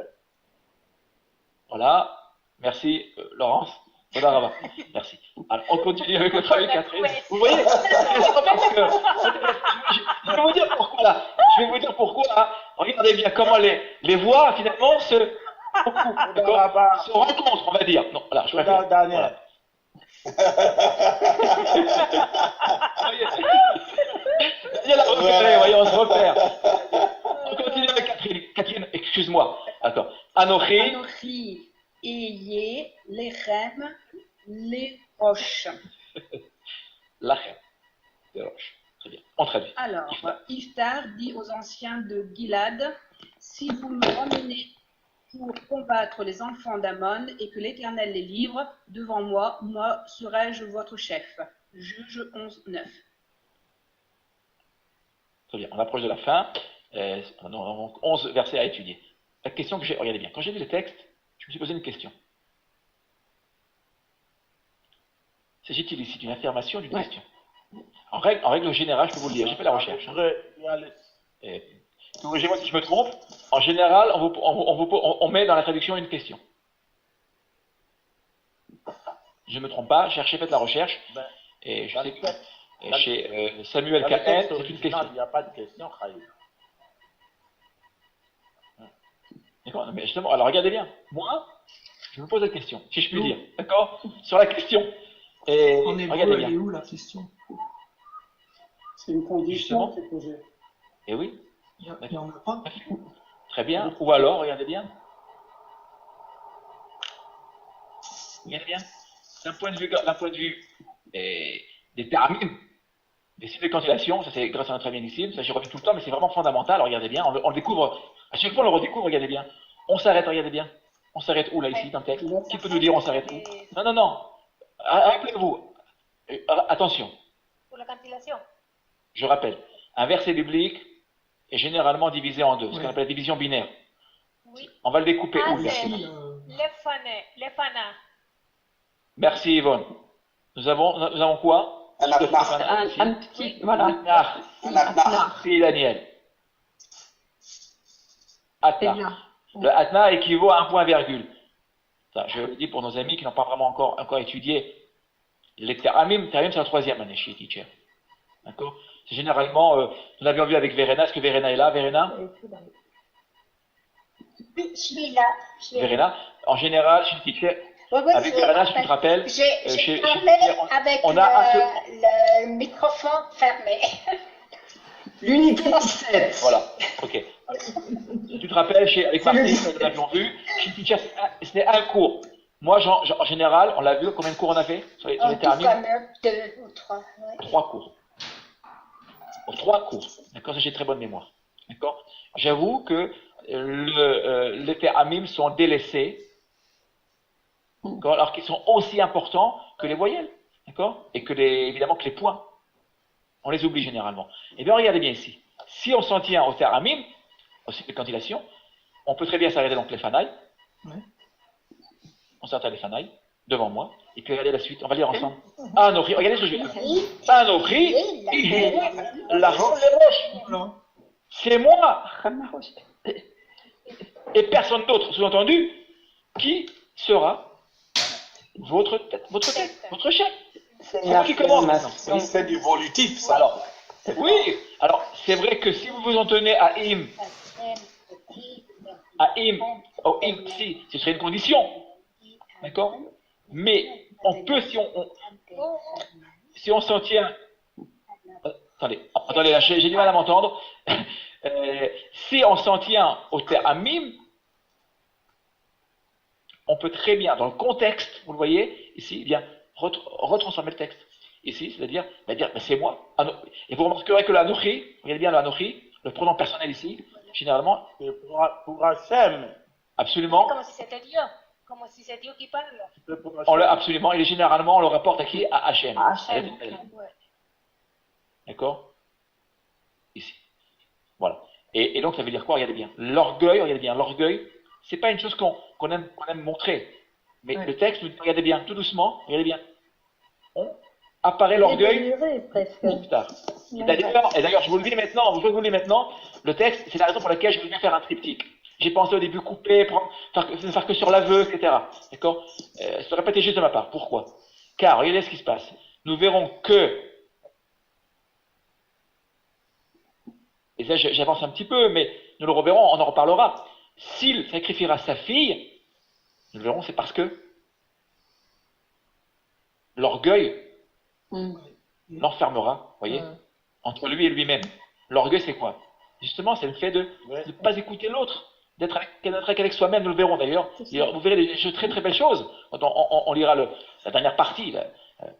Voilà. Merci, Laurence. Merci. Alors, on continue avec notre amie Catherine. Vous voyez, je vais vous dire pourquoi là. Regardez bien comment les voix finalement se rencontrent, on va dire. Non, voilà, je préfère. Daniel. Voyons, on se repère. On continue avec Catherine. Catherine, excuse-moi. D'accord. Anochi, Eye, Lechem, les roches. Lachem, les roches. Très bien. On traduit. Alors, Iftar dit aux anciens de Gilad, si vous me ramenez pour combattre les enfants d'Ammon et que l'Éternel les livre devant moi, moi serai-je votre chef. Juge 11:9. Très bien. On approche de la fin. On a 11 versets à étudier. La question que j'ai, regardez bien, quand j'ai lu le texte, je me suis posé une question. S'agit-il ici d'une affirmation ou d'une question? En règle générale, je peux vous le dire, j'ai fait la recherche. Corrigez-moi si je me trompe. En général, on met dans la traduction une question. Je ne me trompe pas, cherchez, faites la recherche. Et je sais que chez Samuel K.N., c'est une question. Il n'y a pas de question, Khaïm. D'accord, mais justement, alors regardez bien. Moi, je me pose la question, si je puis dire. D'accord? Sur la question. Et en hébreu, regardez elle bien. est où la question? C'est une condition qui est posée. Eh oui. Il n'y en a pas. Très bien. Ou alors, regardez bien. Regardez bien. D'un point de vue des terramim, des signes de cantillation, ça c'est grâce à notre bénissime, ça j'y reviens tout le temps, mais c'est vraiment fondamental, regardez bien, on le découvre, à chaque fois on le redécouvre, regardez bien. On s'arrête, regardez bien. On s'arrête où là, ici, dans le texte? Qui peut nous dire on s'arrête où? Non, non, non. Rappelez-vous. Attention. Pour la cantillation. Je rappelle. Un verset biblique est généralement divisé en deux, ce qu'on appelle la division binaire. Oui. On va le découper où, le verset? Les fana. Merci Yvonne. Nous avons quoi? Un petit, voilà. Un atnar. Merci Daniel. Atnar. Le atna équivaut à un point virgule. Ça, je le dis pour nos amis qui n'ont pas vraiment encore étudié les terramim. Terramim, c'est la 3e année chez Teacher. D'accord? C'est généralement, nous l'avions vu avec Verena. Est-ce que Verena est là, Verena? Oui, je suis là. Verena, en général, chez Teacher, avec Verena, si tu te rappelles, j'ai parlé avec le microphone fermé. L'unité 17. Voilà, ok. Tu te rappelles, avec Martine, nous l'avions vu, chez Teacher, c'était un cours. Moi, en général, on l'a vu, combien de cours on a fait sur les terramim? 2 ou 3. Ouais. 3 cours. 3 cours. D'accord, ça j'ai très bonne mémoire. D'accord. J'avoue que les terramim sont délaissés, alors qu'ils sont aussi importants que les voyelles, d'accord, et que évidemment que les points. On les oublie généralement. Eh bien, regardez bien ici. Si on s'en tient au terramim, aussi de cantillation, on peut très bien s'arrêter dans les fanailles. Ouais. On s'arrête à les fanailles, devant moi, et puis regardez la suite. On va lire ensemble. Anochi, regardez ce que je vais faire. Anochi, la roche. C'est moi. Et personne d'autre, sous-entendu, qui sera votre chef. C'est moi qui commence maintenant. C'est du volutif, ça. Alors, oui, alors c'est vrai que si vous vous en tenez à im, au im, ce serait une condition, d'accord? Mais on peut, si on s'en tient, attendez, là, j'ai du mal à m'entendre. Si on s'en tient au terramim, on peut très bien, dans le contexte, vous le voyez, ici, bien, retransformer le texte. Ici, c'est-à-dire, c'est moi. Et vous remarquerez que l'anochi, regardez bien l'anochi, le pronom personnel ici, généralement, pour Hachem. Absolument. Comme si c'était Dieu. Comme si c'est Dieu qui parle. Absolument. Et généralement, on le rapporte à qui? À Hachem. D'accord? Ici. Voilà. Et donc, ça veut dire quoi? Regardez bien. L'orgueil, c'est pas une chose qu'on aime montrer. Mais le texte, regardez bien, tout doucement, regardez bien. Apparaît l'orgueil plus tard. Et d'ailleurs, je vous le dis maintenant, le texte, c'est la raison pour laquelle je voulais faire un triptyque. J'ai pensé au début couper, ne faire que sur l'aveu, etc. D'accord? Ça ne répétait juste de ma part. Pourquoi? Car, regardez ce qui se passe. Nous verrons que, et ça j'avance un petit peu, mais nous le reverrons, on en reparlera. S'il sacrifiera sa fille, nous le verrons, c'est parce que l'orgueil l'enfermera, voyez, entre lui et lui-même. L'orgueil, c'est quoi? Justement, c'est le fait de ne pas écouter l'autre, d'être avec soi-même, nous le verrons d'ailleurs. Vous verrez des très très belles choses. Quand on lira la dernière partie,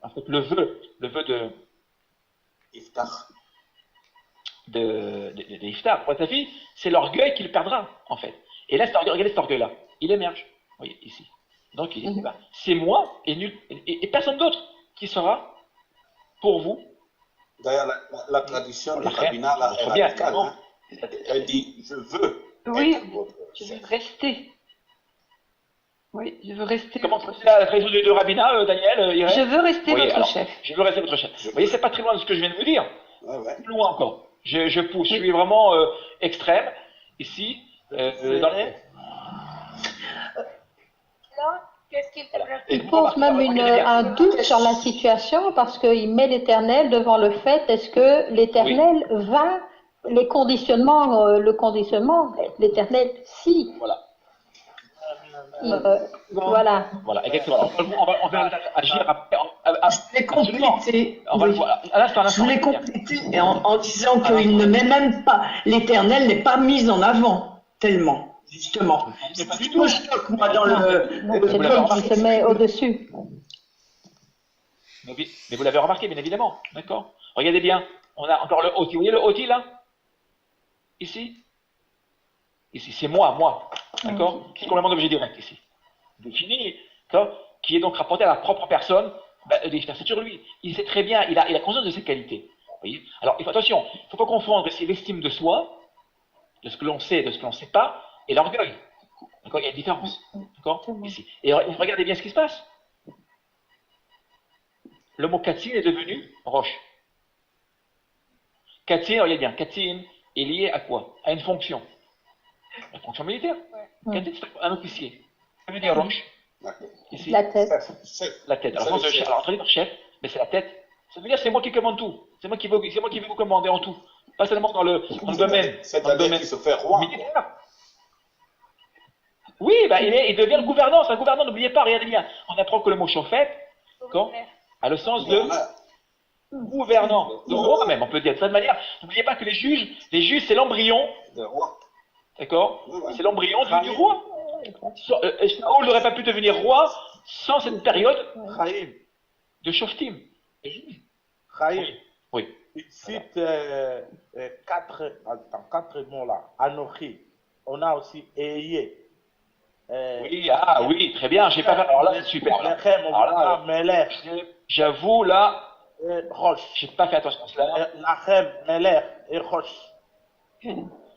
en fait, le vœu de Iftar. De Iftar pour sa fille, c'est l'orgueil qu'il perdra, en fait. Et là, regardez cet orgueil-là, il émerge, vous voyez, ici. Donc, il dit, c'est moi et personne d'autre qui sera pour vous. D'ailleurs, la tradition du rabbinat est radicale. Hein. Elle dit, je veux. Oui, je veux rester. Oui, je veux rester. Comment c'est la tradition du rabbinat, Daniel, Irène? Je veux rester votre chef. Je veux rester votre chef. Vous voyez, c'est pas très loin de ce que je viens de vous dire. Plus loin encore. Je pousse. Je suis vraiment extrême ici. Il pose même un doute sur la situation parce qu'il met l'Éternel devant le fait, est-ce que l'Éternel va, le conditionnement, l'Éternel, si. Voilà. Voilà. Voilà, exactement. On va agir après. Je l'ai complété. Je voulais compléter en disant qu'il ne met même pas, l'Éternel n'est pas mis en avant tellement. Justement. C'est plutôt choc, moi, dans le. Il se met au-dessus. Mais vous l'avez remarqué, bien évidemment. D'accord? Regardez bien. On a encore le oti. Vous voyez le oti là? Ici? Ici, c'est moi. D'accord? Qui est complètement d'objet direct ici. Défini. D'accord? Qui est donc rapporté à la propre personne. C'est sur lui. Il sait très bien, il a conscience de ses qualités. Vous voyez? Alors, attention, il ne faut pas confondre ici l'estime de soi, de ce que l'on sait, de ce que l'on ne sait pas, et l'orgueil. D'accord? Il y a une différence. D'accord? Ici. Et regardez bien ce qui se passe. Le mot Katin est devenu roche. Katin, regardez bien, Katin est lié à quoi? À une fonction. La fonction militaire. Katin, c'est un officier. Ça veut dire roche. Ici. La tête. La tête. Alors, traduit par chef, mais c'est la tête. Ça veut dire c'est moi qui commande tout. C'est moi qui vais vous commander en tout. Pas seulement dans le domaine. C'est un domaine qui se fait roi. Militaire. Oui, il devient le gouvernant. C'est un gouvernant, n'oubliez pas, regardez bien. On apprend que le mot chauffette a le sens de gouvernant, de roi même, on peut dire de cette manière. N'oubliez pas que les juges, c'est l'embryon. D'accord? C'est l'embryon du roi. Saoul n'aurait pas pu devenir roi sans cette période de Shoftim. Chaim, oui. Il cite quatre mots là. Anochi. On a aussi Eye. Oui, très bien. J'ai pas fait. Alors là, c'est super. Alors là, j'avoue là, j'ai pas fait attention à cela. Lachem, Meler et Roche.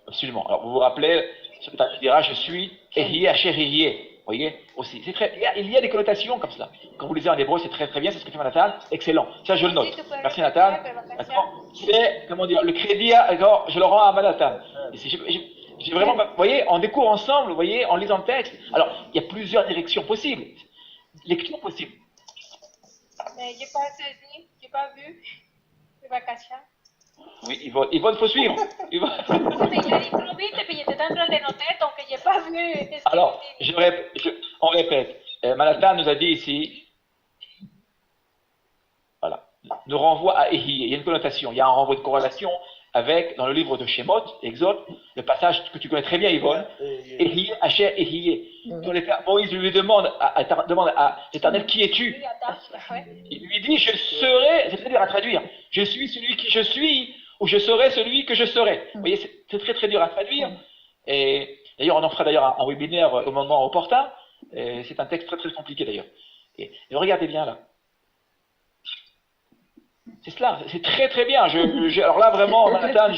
Absolument. Alors vous vous rappelez, ce que tu diras, je suis Ehiye Asher Ehiye. Vous voyez aussi. Il y a des connotations comme cela. Quand vous lisez en hébreu, c'est très très bien, c'est ce que fait Nathan. Excellent. Ça, je le note. Merci Nathan. C'est, comment dire, le crédit, je le rends à Nathan. J'ai vraiment, vous voyez, on découvre ensemble, vous voyez, en lisant le texte. Alors, il y a plusieurs directions possibles. Lecture possible. Mais j'ai pas saisi, j'ai pas vu. C'est pas Katia. Oui, Yvonne, il faut suivre. Mais il a dit trop vite et puis j'étais en train de noter, donc j'ai pas vu. Alors, on répète. Manhattan nous a dit ici, voilà, nous renvoie à Ehi. Il y a une connotation, il y a un renvoi de corrélation avec, dans le livre de Shemot, Exode, le passage que tu connais très bien, Yvonne, Ehi, Asher, Ehi. Moïse lui demande à l'Éternel, qui es-tu? Il lui dit, je serai, c'est-à-dire à traduire, je suis celui qui je suis, ou je serai celui que je serai. Vous voyez, c'est très très dur à traduire. Et d'ailleurs, on en fera d'ailleurs un webinaire au moment opportun. C'est un texte très très compliqué d'ailleurs. Et regardez bien là. C'est cela, c'est très très bien. Alors là vraiment, Nathan,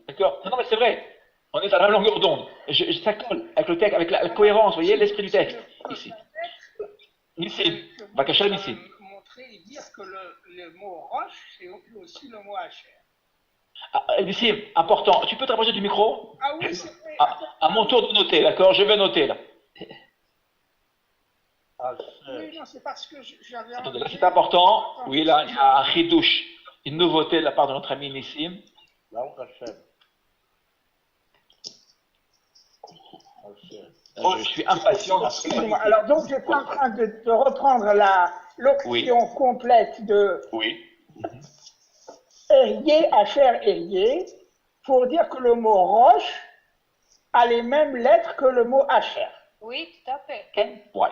d'accord. Non mais c'est vrai. On est à la même longueur d'onde. Ça colle avec le texte, avec la cohérence, vous voyez, l'esprit du texte ici. Nissim, Vakachal Nissim. Montrer et dire que le mot roche, c'est aussi le mot hacher. Nissim, important. Tu peux te rapprocher du micro? Ah oui, c'est vrai. À mon tour de noter, d'accord? Je vais noter là. Oui, non, c'est parce que j'avais. Attendez, là c'est important. Oui, là il y a un chidouche, une nouveauté de la part de notre ami Nissim. Je suis impatient. Alors donc j'étais en train de reprendre l'option complète de Eryé, Hacher, Eryé, pour dire que le mot roche a les mêmes lettres que le mot Hacher. Oui, tout à fait. Ouais.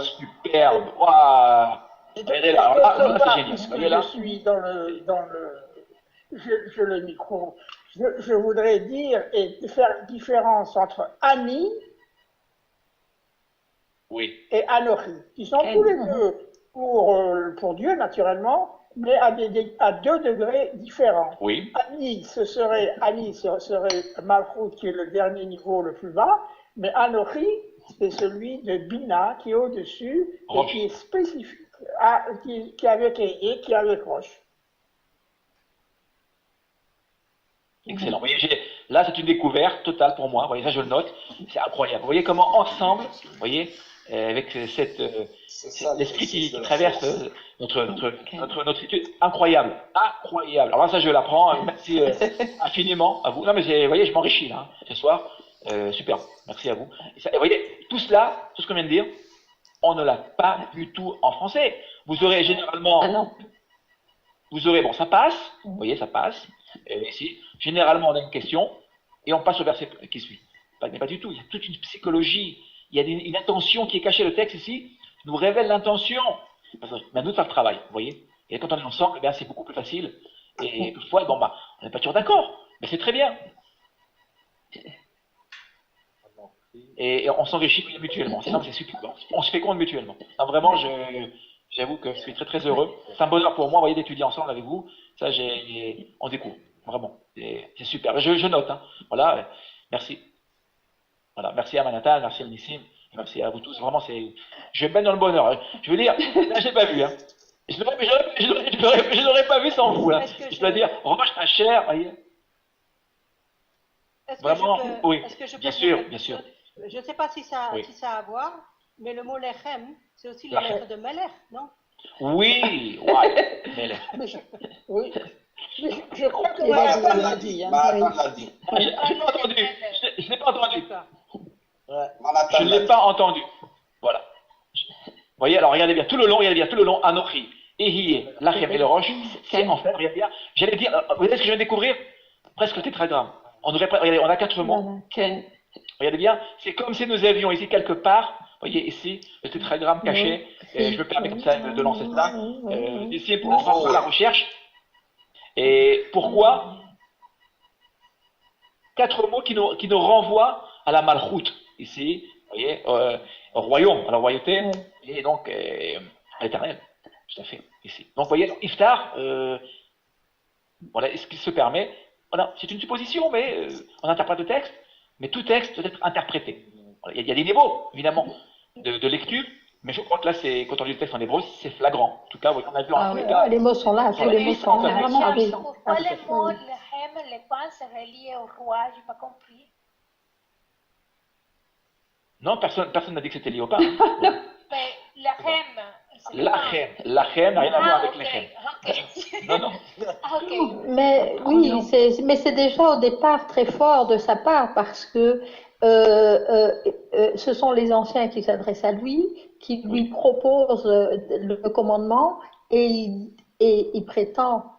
Superbe. Waouh. Alors là, c'est génial. Je suis dans le micro. Je voudrais dire et faire différence entre Annie et Anochi, qui sont tous les deux pour Dieu naturellement, mais à 2 degrés différents. Oui. Annie, ce serait Malchut, qui est le dernier niveau le plus bas, mais Anochi, c'est celui de Bina qui est au-dessus et qui est spécifique, qui est avec Ehyé, qui est avec Roche. Excellent. Vous voyez, là, c'est une découverte totale pour moi. Vous voyez, ça, je le note. C'est incroyable. Vous voyez comment ensemble, vous voyez, avec l'esprit qui traverse notre étude, incroyable. Incroyable. Alors là, ça, je l'apprends. Merci infiniment à vous. Non, mais vous voyez, je m'enrichis là, ce soir. Super. Merci à vous. Et vous voyez, tout cela, tout ce qu'on vient de dire, on ne l'a pas du tout en français. Vous aurez généralement. Vous aurez, bon, ça passe. Vous voyez, ça passe. Ici, généralement, on a une question et on passe au verset qui suit. Mais pas du tout. Il y a toute une psychologie. Il y a une intention qui est cachée. Le texte ici nous révèle l'intention. Mais à nous de faire le travail, vous voyez. Et quand on est ensemble, eh c'est beaucoup plus facile. Et une fois, bon, on n'est pas toujours d'accord, mais c'est très bien. Et on s'enrichit mutuellement. Sinon, c'est super. On se féconde mutuellement. Alors, vraiment, j'avoue que je suis très très heureux. C'est un bonheur pour moi, vous voyez, d'étudier ensemble avec vous. Ça, on découvre. Vraiment. C'est super. Je note. Hein. Voilà. Merci. Voilà. Merci à Manhattan, merci à Nissim, merci à vous tous. Vraiment, je baigne dans le bonheur. Je veux dire, là, je l'ai pas vu. Hein. Je l'aurais pas vu sans vous. Là. Je dois dire, Roche, ta chair, voyez. Vraiment, oui. Bien sûr, bien sûr. Je ne sais pas si ça a à voir, mais le mot lechem, c'est aussi les lettres de Melech, non? Oui, ouais, Melech. Oui. Je crois que Manhattan l'a dit. Je n'ai pas entendu. Je ne l'ai pas entendu. Voilà. Vous voyez, alors regardez bien, tout le long, Anochi, Ehiyeh, Lachem et le Roche, c'est en fait, regardez bien, j'allais dire, vous voyez ce que je viens de découvrir? Presque le tétragramme. Regardez, on a 4 mots. Regardez bien, c'est comme si nous avions ici quelque part, vous voyez ici, le tétragramme caché, je me permets comme ça de lancer ça, ici pour faire la recherche. Et pourquoi 4 mots qui nous renvoient à la malchoute, ici, vous voyez, au royaume, à la royauté, et donc à l'éternel, tout à fait, ici. Donc vous voyez, Iftar, voilà ce qu'il se permet, voilà, c'est une supposition, mais on interprète le texte, mais tout texte doit être interprété. Voilà, il y a des niveaux, évidemment, de lecture, mais je crois que là, quand on lit le texte en hébreu, c'est flagrant. En tout cas, on a vu en cas. Les mots sont là, tous les mots sont là. Pourquoi les mots, les points sont reliés au roi? Je n'ai pas compris. Non, personne n'a dit que c'était lié au pain. Hein. Mais Lachem n'a rien à voir avec lechem. Non. Mais oui, mais c'est déjà au départ très fort de sa part parce que ce sont les anciens qui s'adressent à lui, qui lui proposent le commandement et il prétend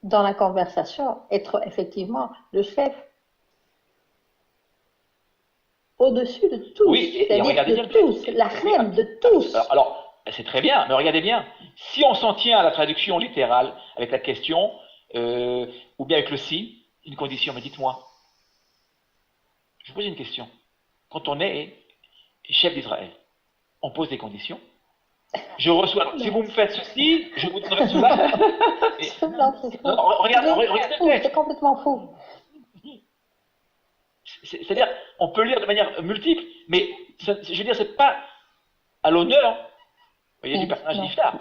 dans la conversation être effectivement le chef au-dessus de tous, oui, c'est-à-dire de tous, la reine de tous. Alors, c'est très bien, mais regardez bien, si on s'en tient à la traduction littérale avec la question, ou bien avec le si, une condition, mais dites-moi, je vous pose une question. Quand on est chef d'Israël, on pose des conditions. Je reçois, si vous me faites ceci, je vous donnerai cela. Regardez, c'est complètement fou. C'est-à-dire, on peut lire de manière multiple, mais je veux dire, c'est pas à l'honneur, vous voyez, du personnage d'Iftar.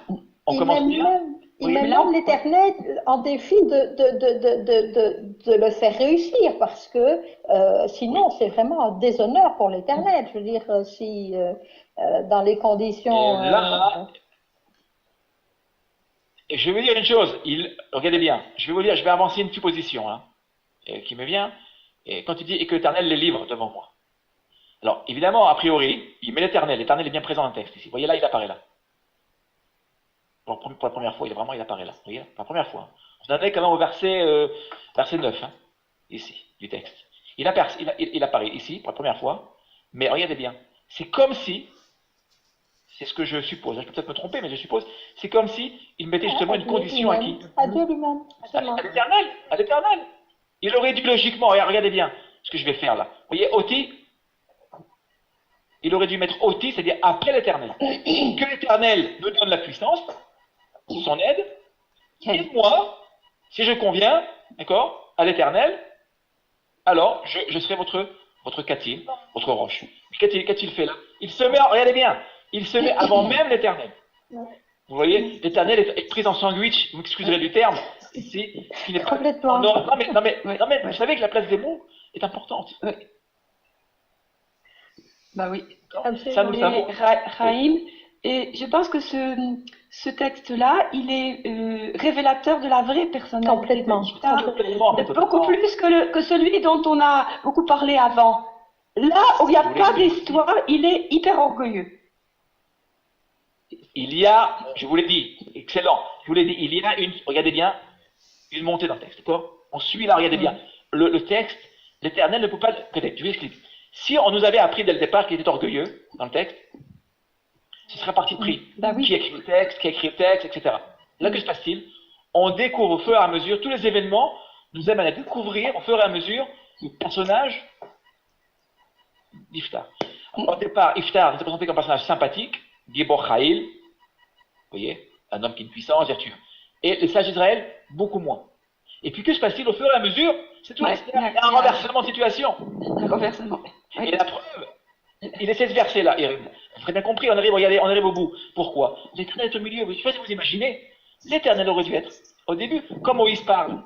On commence bien. Il met même l'Éternel en défi de le faire réussir, parce que sinon, c'est vraiment un déshonneur pour l'Éternel. Je veux dire, si dans les conditions. Et je vais vous dire une chose, regardez bien, je vais avancer une supposition hein, qui me vient. Et quand il dit et que l'Éternel les livre devant moi. Alors, évidemment, a priori, il met l'Éternel est bien présent dans le texte ici. Vous voyez là, il apparaît là. Pour la première fois, il apparaît là. Vous voyez, pour la première fois. On en est quand même au verset 9, hein, ici, du texte. Il apparaît ici, pour la première fois, mais regardez bien, c'est comme si, c'est ce que je suppose, je peux peut-être me tromper, mais je suppose, c'est comme si il mettait justement une condition à qui? À Dieu lui-même. À l'Éternel. Il aurait dû logiquement, regardez bien ce que je vais faire là. Vous voyez, Oti, il aurait dû mettre Oti, c'est-à-dire après l'Éternel. Que l'Éternel nous donne la puissance, son aide, et moi, si je conviens, d'accord, à l'Éternel, alors je serai votre Katil, votre roche. Qu'a-t-il fait là? Il se met, regardez bien, il se met avant même l'Éternel. Vous voyez, l'Éternel est pris en sandwich, vous m'excuserez du terme, ici, qui n'est pas... Complètement. Non, mais vous savez que la place des mots est importante. Oui. Bah oui. Ça nous savons. Raïm, et je pense que ce texte-là, il est révélateur de la vraie personnalité de beaucoup plus que celui dont on a beaucoup parlé avant. Là où il n'y a pas d'histoire, il est hyper orgueilleux. Il y a, je vous l'ai dit, excellent, je vous l'ai dit, il y a regardez bien, une montée dans le texte, d'accord? On suit là, regardez bien. Le texte, l'Éternel ne peut pas... Écoutez, je vous explique. Si on nous avait appris dès le départ qu'il était orgueilleux, dans le texte, Ce serait parti pris. Bah oui. Qui écrit le texte, etc. Là, que se passe-t-il? On découvre au fur et à mesure, tous les événements nous amènent à découvrir au fur et à mesure le personnage d'Iftar. Au départ, Iftar était présenté comme un personnage sympathique, Gibor Khaïl, vous voyez, un homme qui est une puissance, vertueux. Et les sages d'Israël, beaucoup moins. Et puis que se passe-t-il au fur et à mesure? C'est tout. Il y a un renversement de situation. Un renversement. Oui. Et la preuve, il essaie ce verset-là, vous avez bien compris, regardez, on arrive au bout. Pourquoi? L'Éternel est au milieu. Je ne sais pas si vous imaginez, l'Éternel aurait dû être au début. Quand Moïse parle,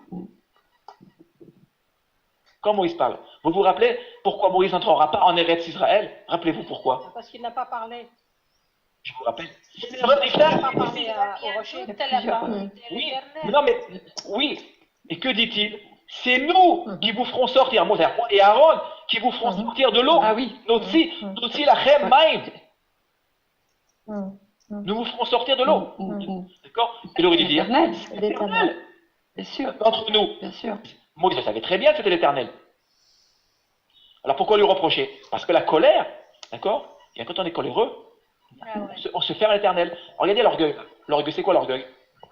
vous vous rappelez pourquoi Moïse n'entrera pas en Eretz Israël? Rappelez-vous pourquoi. Parce qu'il n'a pas parlé. Je vous rappelle. Il n'a pas parlé au rocher. Oui, non mais, oui. Et que dit-il? C'est nous qui vous ferons sortir, moi et Aaron, qui vous feront sortir de l'eau. Ah oui. Notzi lachem maim. Nous vous ferons sortir de l'eau. D'accord? Il aurait dû dire. L'Éternel. Bien sûr. D'entre nous. Bien sûr. Moïse savait très bien que c'était l'Éternel. Alors pourquoi lui reprocher? Parce que la colère, d'accord? Et quand on est coléreux, on se ferme à l'Éternel. Regardez l'orgueil. L'orgueil, c'est quoi l'orgueil?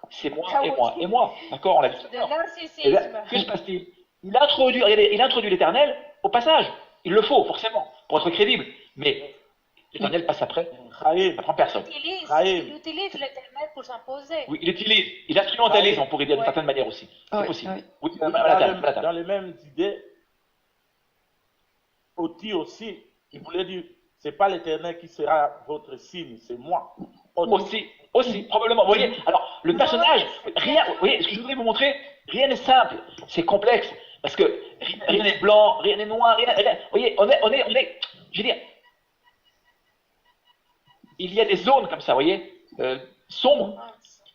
C'est moi et moi et moi. D'accord? On l'a vu. Que se passe-t-il? Il introduit l'Éternel au passage. Il le faut, forcément, pour être crédible. Mais l'Éternel passe après. Ça prend personne. Il utilise l'Éternel pour s'imposer. Oui, il instrumentalise, on pourrait dire d'une certaine manière aussi. C'est possible. Oui, dans les mêmes idées, Oti aussi, il voulait dire, c'est pas l'Éternel qui sera votre signe, c'est moi. Aussi, probablement. Vous voyez, alors, le personnage, rien, vous voyez, ce que je voudrais vous montrer, rien n'est simple, c'est complexe, parce que rien n'est blanc, rien n'est noir, rien, vous voyez, on est, je veux dire, il y a des zones comme ça, vous voyez, sombres,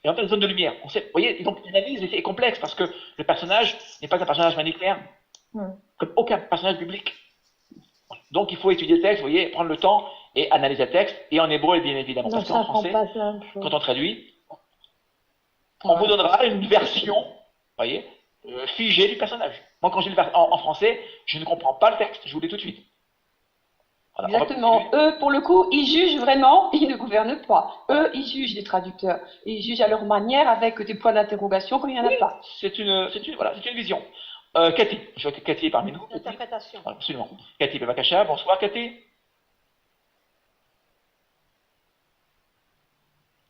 et en même temps des zones de lumière. Vous voyez, donc l'analyse est complexe, parce que le personnage n'est pas un personnage manichéen, comme aucun personnage biblique. Donc il faut étudier le texte, vous voyez, prendre le temps et analyser le texte, et en hébreu bien évidemment, parce qu'en français, quand on traduit, on vous donnera une version, vous voyez, figée du personnage. Moi quand j'ai le en français, je ne comprends pas le texte, je vous le dis tout de suite. Voilà, exactement. Eux, pour le coup, ils jugent vraiment, ils ne gouvernent pas. Eux, ils jugent les traducteurs. Ils jugent à leur manière avec des points d'interrogation quand il n'y en a pas. C'est une vision. Cathy, je vois que Cathy est parmi nous. Interprétation. Absolument. Cathy Bevakasha, bonsoir Cathy.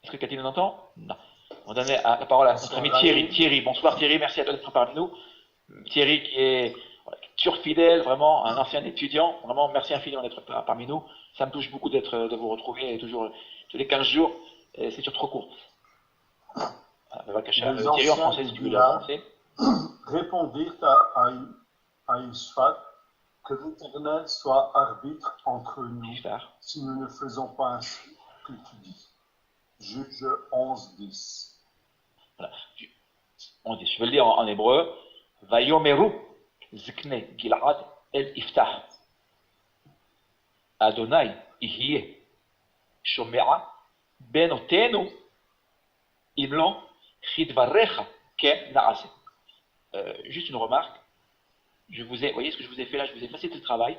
Est-ce que Cathy nous entend? Non. On va donner la parole à notre ami Thierry. Thierry, bonsoir Thierry, merci à toi d'être parmi nous. Thierry qui est toujours fidèle, vraiment un ancien étudiant, vraiment merci infiniment d'être parmi nous. Ça me touche beaucoup de vous retrouver toujours tous les 15 jours, c'est toujours trop court. Bevakasha, Thierry en français, si tu veux le français. Répondirent à Ishvat que l'Éternel soit arbitre entre nous si nous ne faisons pas ainsi que tu dis. Juge 11:10. Voilà. Je vais le dire en hébreu. Vayomeru zikne Gilad el Iftah. Adonai ihye shomea benotenu imlon chidvarecha ken naase. Juste une remarque, vous voyez ce que je vous ai fait là, je vous ai facilité le travail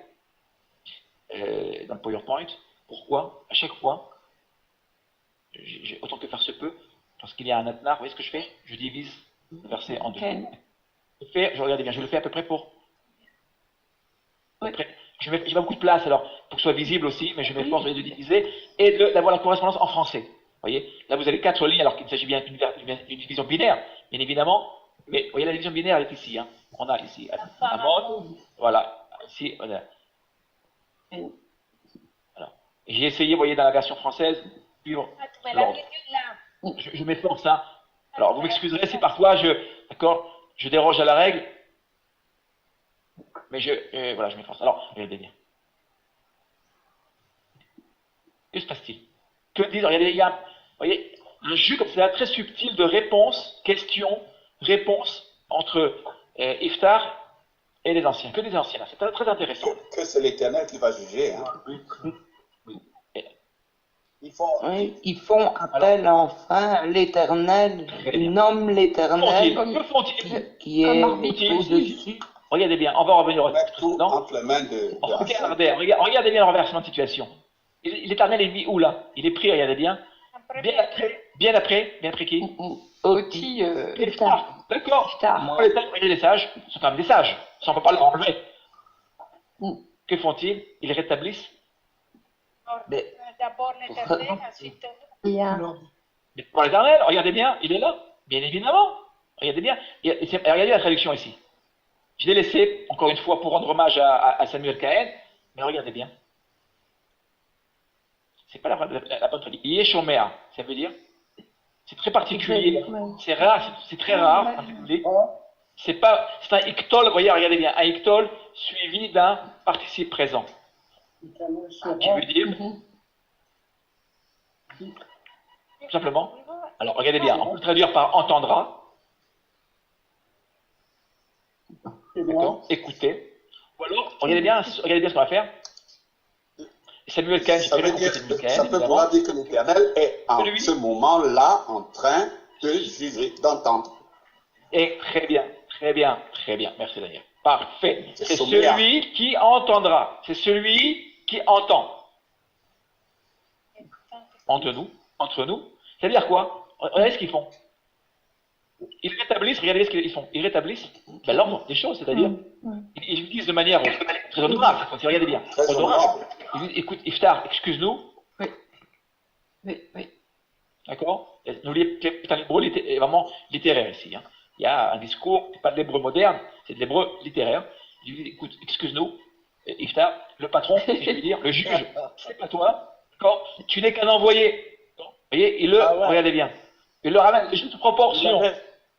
dans le PowerPoint. Pourquoi? À chaque fois, autant que faire se peut, lorsqu'il y a un atnar, vous voyez ce que je fais? Je divise le verset en deux. Regardez bien, je le fais à peu près pour... Je mets beaucoup de place alors, pour que ce soit visible aussi, mais je m'efforce de diviser et d'avoir la correspondance en français. Vous voyez? Là vous avez 4 lignes alors qu'il s'agit bien d'une division binaire, bien évidemment. Mais vous voyez, la division binaire est ici. Hein. On a ici Amon, voilà. Ici, voilà. J'ai essayé, vous voyez, dans la version française, suivre l'ordre. Je m'efforce, hein. Alors, vous m'excuserez si parfois je déroge à la règle, mais voilà, je m'efforce. Alors, regardez bien. Que se passe-t-il? Que disent, regardez, il y a, vous voyez, un jeu comme ça, très subtil de réponse, question, réponse entre Iftar et les anciens. Que des anciens, c'est très, très intéressant. Que c'est l'Éternel qui va juger. Hein. Ils font appel enfin à l'Éternel, ils nomment l'Éternel qui est au-dessus. Regardez bien, on va revenir au texte précédent. Regardez bien le renversement de situation. L'Éternel est mis où là? Il est pris, regardez bien. Bien après qui? Oti, D'accord. Regardez les sages, ce sont quand même des sages. Ça, on ne peut pas leur enlever. Que font-ils? Ils rétablissent. D'abord l'Éternel, ensuite Mais pour l'Éternel, regardez bien, il est là, bien évidemment. Regardez bien. Regardez la traduction ici. Je l'ai laissé, encore une fois, pour rendre hommage à Samuel Cahen, mais regardez bien. C'est pas la bonne traduction. Yeshomea, ça veut dire, c'est très particulier, c'est rare, c'est très rare, en particulier. C'est un iktol, vous voyez, regardez bien, un iktol suivi d'un participe présent. Qui veut dire, tout simplement, alors regardez bien, on peut le traduire par entendra, d'accord, écoutez, ou alors, regardez bien ce qu'on va faire. Samuel Cahen, ça peut vouloir dire que l'Éternel est en ce moment-là en train de juger, d'entendre. Et très bien, merci Daniel. Parfait. C'est celui qui entendra. C'est celui qui entend. Entre nous. C'est-à-dire quoi? Regardez ce qu'ils font. Ils rétablissent, regardez ce qu'ils font. Ils rétablissent l'ordre des choses, c'est-à-dire, ils utilisent de manière très honorable. Regardez bien. Honorable. Ils disent, écoute, Iftar, excuse-nous. Oui. D'accord? C'est un hébreu vraiment littéraire ici. Hein. Il y a un discours, c'est pas de l'hébreu moderne, c'est de l'hébreu littéraire. Il dit, écoute, excuse-nous, Iftar, le patron, si je veux dire, le juge, c'est pas toi. D'accord? Tu n'es qu'un envoyé. Vous voyez, regardez bien. Il le ramène juste proportion.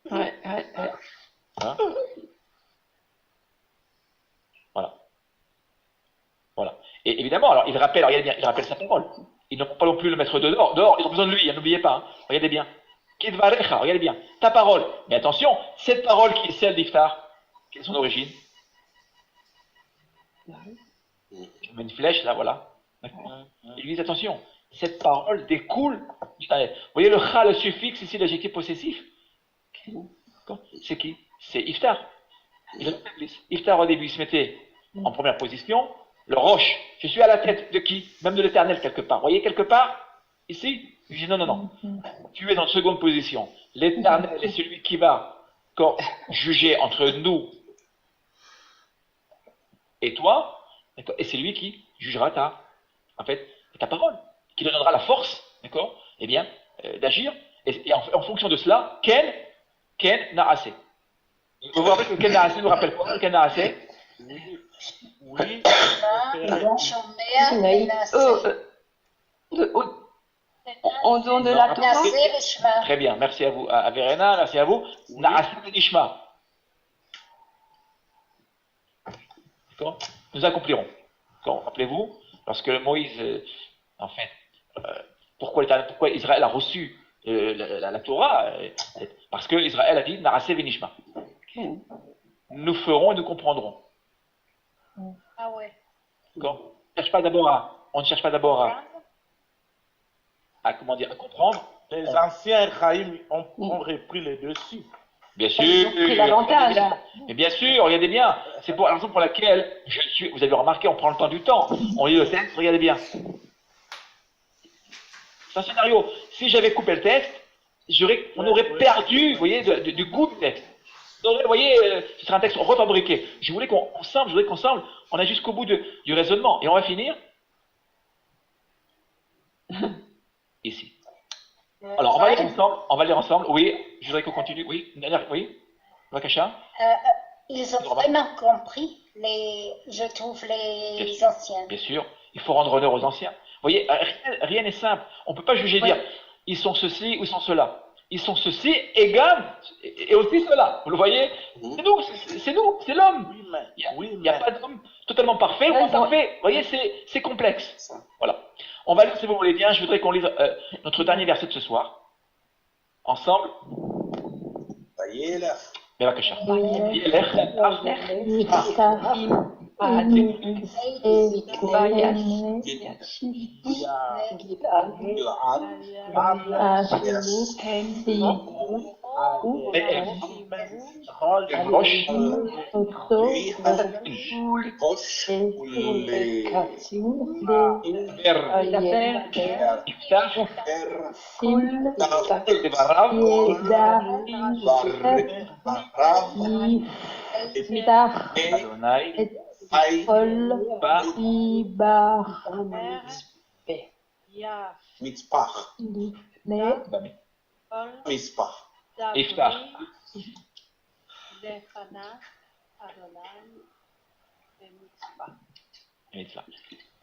Ouais. Hein? Voilà. Et évidemment, alors il rappelle sa parole. Ils n'ont pas non plus le maître dehors. Dehors, ils ont besoin de lui, n'oubliez pas. Hein. Regardez bien. Kidvarecha, regardez bien. Ta parole. Mais attention, cette parole qui est celle d'Iftar, quelle est son origine? Je mets une flèche là, voilà. Il dit attention, cette parole découle du Tannel. Vous voyez le cha, le suffixe ici, l'adjectif possessif? C'est qui? C'est Iftar. Iftar au début il se mettait en première position. Le roche, je suis à la tête de qui? Même de l'Éternel quelque part. Vous voyez quelque part? Ici? Je dis non. Tu es en seconde position. L'Éternel est celui qui va juger entre nous et toi, et c'est lui qui jugera ta parole, qui te donnera la force, d'accord, eh bien, d'agir, et en fonction de cela, Ken Naasé. Vous vous rappelez que Ken Naasé nous rappelle quoi? Ken Naasé? Oui. On donne de la Torah. Très bien, merci à vous, à Verena, merci à vous. Naasé Nishma. D'accord? Nous accomplirons. Rappelez-vous, lorsque Moïse, en fait, pourquoi Israël a reçu la Torah? Parce que Israël a dit Naasé Venishma. Nous ferons et nous comprendrons. Ah ouais. D'accord? On ne cherche pas d'abord à comprendre. Les anciens Chaim ont repris les dessus. Bien sûr. Mais bien sûr, regardez bien. C'est la raison pour laquelle vous avez remarqué, on prend le temps du temps. On lit le texte, regardez bien. C'est un scénario. Si j'avais coupé le texte, on aurait perdu, vous voyez, du goût du texte. Vous voyez, ce serait un texte refabriqué. Je voudrais qu'ensemble, on aille jusqu'au bout du raisonnement. Et on va finir ici. Alors, on va lire ensemble. Oui, je voudrais qu'on continue. Oui, Vakasha. Ils ont vraiment compris, je trouve, les anciens. Bien sûr, il faut rendre honneur aux anciens. Vous voyez, rien n'est simple. On ne peut pas juger, dire, ils sont ceci ou ils sont cela. Ils sont ceci et aussi cela. Vous le voyez? C'est nous, c'est l'homme. Il n'y a pas d'homme totalement parfait ou imparfait. Vous voyez, c'est complexe. Voilà. On va lire, si vous voulez bien, je voudrais qu'on lise notre dernier verset de ce soir. Ensemble. Bevakasha. roche, Mitzpah. Mitzpah. Iftar.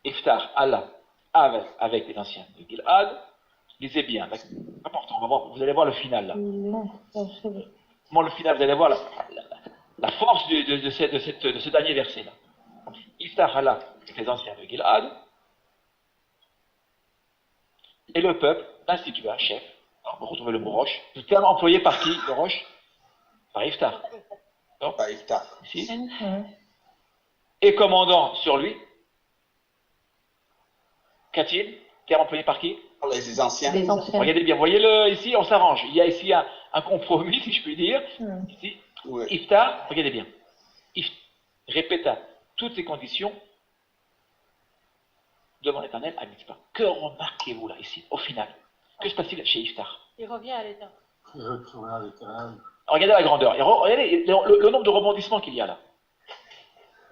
Iftar, Allah, avec les anciens de Gilad. Lisez bien, important, on va voir, vous allez voir le final là. Comment le final, vous allez voir la force de ce dernier verset là. Iftar Allah avec les anciens de Gilad. Et le peuple institue un chef. Alors, on retrouve le mot roche. Le terme employé par qui, le roche? Par Iftar. Par Iftar. Ici. Et commandant sur lui. Qu'a-t-il? Terme employé par qui? Les anciens. Regardez bien, voyez-le ici, on s'arrange. Il y a ici un compromis, si je puis dire. Ici, Iftar, regardez bien. Répéta toutes ces conditions devant l'Éternel à Mitzpah. Que remarquez-vous là, ici, au final? Que se passe-t-il chez Iftar? Il revient à l'État. Regardez la grandeur. Regardez le nombre de rebondissements qu'il y a là.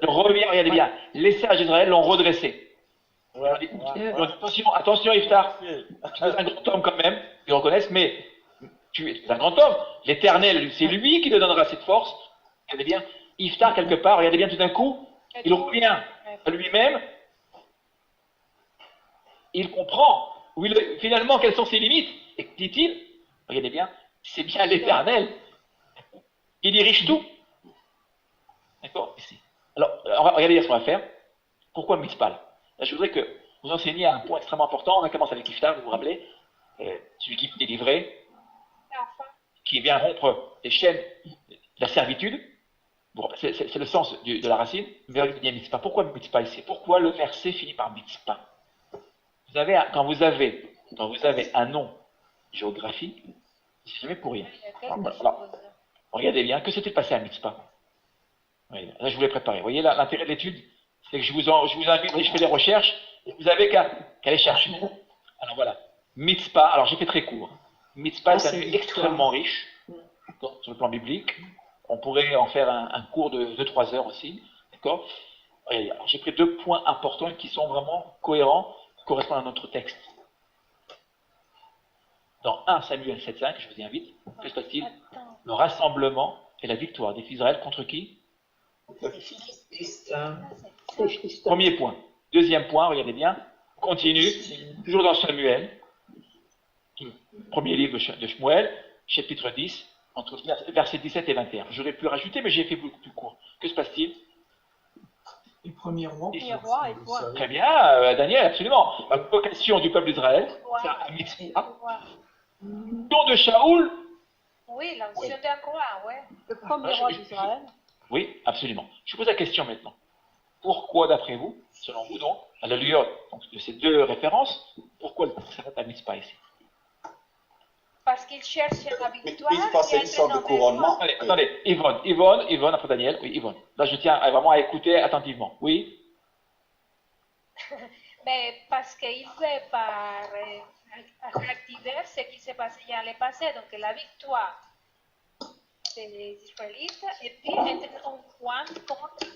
Le revient, regardez bien. Les sages d'Israël l'ont redressé. Attention Iftar, tu es un grand homme quand même, ils le reconnaissent, mais tu es un grand homme. L'Éternel, c'est lui qui te donnera cette force. Regardez bien, Iftar quelque part, regardez bien tout d'un coup, il revient à lui-même. Il comprend finalement quelles sont ses limites. Et dit-il, regardez bien, c'est bien l'Éternel. Il dirige tout. D'accord? Ici. Alors, regardez ce qu'on va faire. Pourquoi Mitzpah? Là, je voudrais que vous enseigniez un point extrêmement important. On commence avec Iftar, vous vous rappelez, celui qui est délivré, qui vient rompre les chaînes de la servitude. Bon, c'est le sens de la racine. Mais Mitzpah. Pourquoi Mitzpah ici? Pourquoi le verset finit par Mitzpah? Quand vous avez un nom géographique, c'est jamais pour rien. Alors, regardez bien, que s'est-il passé à Mitzpah? Là, je voulais préparer. Vous voyez, l'intérêt de l'étude, c'est que je vous invite, je fais des recherches, et vous avez qu'à aller chercher. Alors voilà, Mitzpah, alors j'ai fait très court. Mitzpah est un lieu extrêmement riche, sur le plan biblique. On pourrait en faire un cours de 2-3 heures aussi. D'accord? J'ai pris 2 points importants qui sont vraiment cohérents, qui correspondent à notre texte. Dans 1 Samuel 7,5, je vous y invite, que se passe-t-il? Le rassemblement et la victoire des fils d'Israël contre qui? Premier point. Deuxième point, regardez bien, continue, toujours dans Samuel, premier livre de Shmuel, chapitre 10, entre versets 17 et 21. J'aurais pu rajouter, mais j'ai fait beaucoup plus court. Que se passe-t-il? Les premiers rois. Très bien, Daniel, absolument. La vocation du peuple d'Israël, c'est à Mitzpah. Nom de Shaoul. Oui, l'ancien d'un roi, oui. Le premier roi d'Israël. Oui, absolument. Je vous pose la question maintenant. Pourquoi, d'après vous, selon vous donc, à la lueur de ces 2 références, pourquoi le s'arrête à Mitzpah ici? Parce qu'il cherche la victoire. Mitzpah, c'est une sorte de couronnement. Attendez, Yvonne, après Daniel. Oui, Yvonne. Là, je tiens vraiment à écouter attentivement. Oui? Mais parce qu'il veut par réactiver ce qui s'est passé dans le passé, donc la victoire des Israélites, et puis mettre un point contre.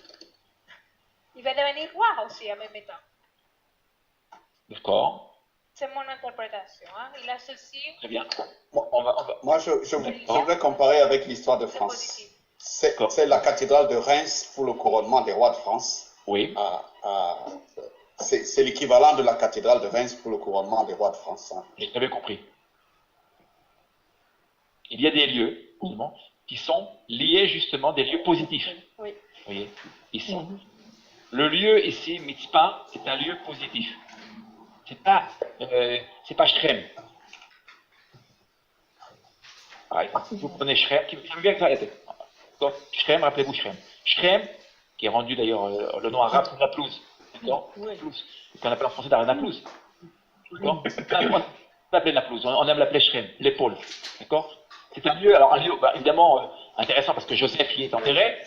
Il va devenir roi aussi en même temps. D'accord. C'est mon interprétation. Hein. Il associe. Très bien. Moi, je voudrais comparer avec l'histoire de France. C'est la cathédrale de Reims pour le couronnement des rois de France. Oui. C'est l'équivalent de la cathédrale de Reims pour le couronnement des rois de France. Hein. J'ai très bien compris. Il y a des lieux, justement, qui sont liés justement des lieux positifs. Oui. Vous voyez, ici. Le lieu ici, Mitzpah, c'est un lieu positif. C'est pas Shrem. Vous prenez Shrem, qui me vient avec ça. Shrem, rappelez-vous Shrem. Shrem, qui est rendu d'ailleurs le nom arabe pour la pelouse. D'accord? Qu'on appelle en français la pelouse. D'accord? On appelle la pelouse, on aime l'appeler Shrem, l'épaule. D'accord? C'est un lieu, alors un lieu, évidemment, intéressant parce que Joseph y est enterré,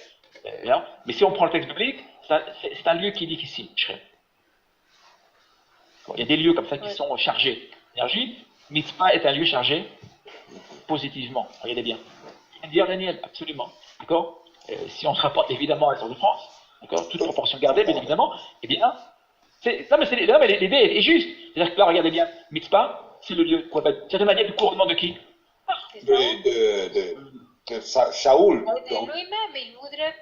mais si on prend le texte biblique, c'est un lieu qui est difficile, Shrem. Il y a des lieux comme ça qui sont chargés d'énergie. Mitzpah est un lieu chargé positivement. Regardez bien. Dire Daniel, absolument. D'accord. Si on se rapporte évidemment à l'histoire de France, d'accord, toute proportion gardée, bien évidemment, eh bien, l'idée est juste. C'est-à-dire que là, regardez bien, Mitzpah, c'est le lieu, certaine manière, du couronnement de qui? De Shaoul. De lui-même, il voudrait.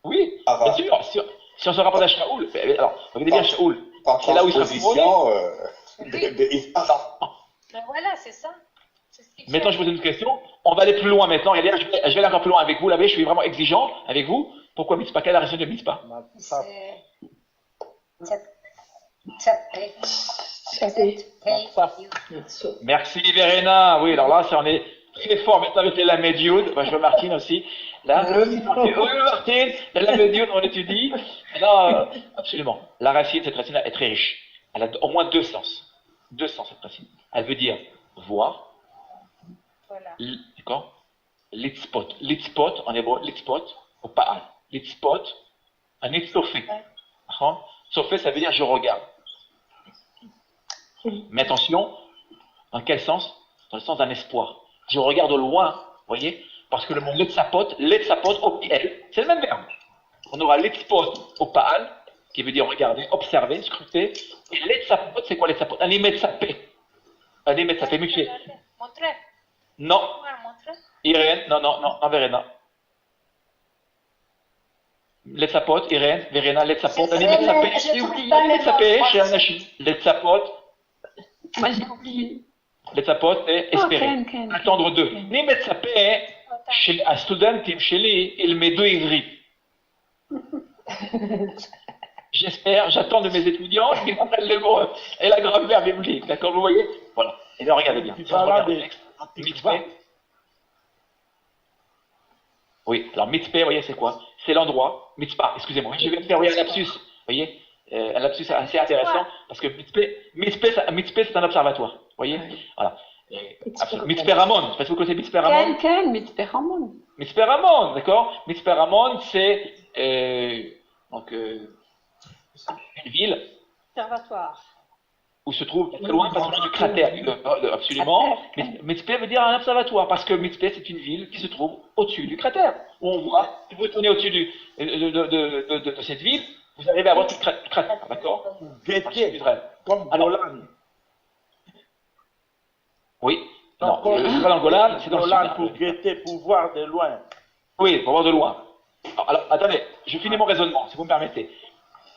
Oui, bien sûr. Si on se rapporte à Shaoul, alors, regardez bien Shaoul. C'est là où il sera couronné. Mais voilà, c'est ça. Maintenant, je vous pose une question. On va aller plus loin maintenant. Regardez, je vais aller encore plus loin avec vous. Là, je suis vraiment exigeant avec vous. Pourquoi Mitzpah? Quelle est la raison de Mitzpah? Merci Verena. Oui, alors là, on est très fort maintenant avec les Lamed Yud. Je veux Martine aussi. Là, oui, Martine, les Lamed Yud, on étudie. Non, absolument. La racine, cette racine-là est très riche. Elle a au moins deux sens. Deux sens, cette racine. Elle veut dire voir. Voilà. D'accord? Litzpot. Litzpot, en hébreu, litzpot, au Pa'al. Litzpot, un itzofé. Sofé, ça veut dire je regarde. Mais attention, dans quel sens? Dans le sens d'un espoir. Je regarde au loin, vous voyez? Parce que le mot litzapot au piel, c'est le même verbe. On aura litzpot au Pa'al, qui veut dire regarder, observer, scruter. Et litzapot, c'est quoi litzapot? Un imetzapé. Un imetzapé, Michel. Montrer. Non. Irène, non, Verena. Letzapot, Irène, Verena, Letzapot, j'ai oublié chez Anachim. Letzapot. Moi j'ai oublié. Letzapot, c'est espérer. Attendre d'eux. Ni Letzapé, chez un student, chez lui, il met deux ivris. J'espère, j'attends de mes étudiants qu'ils comprennent le mot et la grammaire biblique. D'accord, vous voyez? Voilà. Et bien, regardez bien. Mitzpah. Oui, alors Mitzpah, vous voyez, c'est quoi? C'est l'endroit. Mitzpah, excusez-moi, je vais faire un lapsus. Vous voyez, un lapsus assez intéressant parce que Mitzpah, c'est un observatoire. Vous voyez, voilà. Mitzpah Ramon, parce que vous connaissez Mitzpah Ramon? Quel Mitzpah Ramon? Mitzpah Ramon, d'accord? Mitzpah Ramon, c'est une ville. Observatoire. Où se trouve très loin, pas loin du cratère, absolument. Mitzpah veut dire un observatoire, parce que Mitzpah, c'est une ville qui se trouve au-dessus du cratère. Où on voit, si vous tournez au-dessus de cette ville, vous arrivez à voir tout le cratère, d'accord? Comme Golan. Oui. Non, c'est pas dans le Golan, c'est dans le Golan pour guetter, pour voir de loin. Oui, pour voir de loin. Alors, attendez, je finis mon raisonnement, si vous me permettez.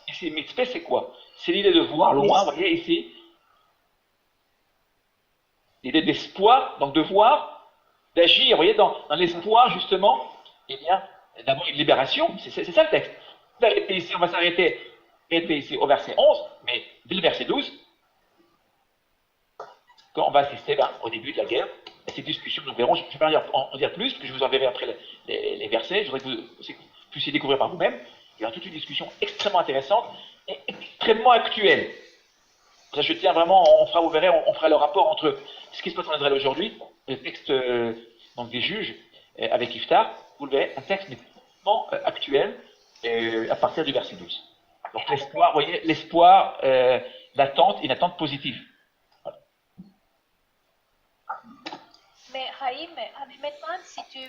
Ici, Mitzpah, c'est quoi? C'est l'idée de voir loin, vous voyez ici. L'idée d'espoir, donc de voir, d'agir, vous voyez, dans l'espoir, justement, eh bien, d'avoir une libération. C'est ça le texte. Ici, on va s'arrêter ici au verset 11, mais dès le verset 12, quand on va assister au début de la guerre, à ces discussions, nous verrons, je ne vais pas en dire plus, parce que je vous enverrai après les versets, je voudrais que vous puissiez découvrir par vous-même. Il y aura toute une discussion extrêmement intéressante et extrêmement actuelle. Ça, je tiens vraiment, vous verrez, on fera le rapport entre ce qui se passe en Israël aujourd'hui, le texte donc des juges avec Iftar, vous le verrez, un texte extrêmement actuel à partir du verset 12. Donc l'espoir, vous voyez, l'espoir, l'attente, une attente positive. Voilà. Mais Haïm, maintenant, si tu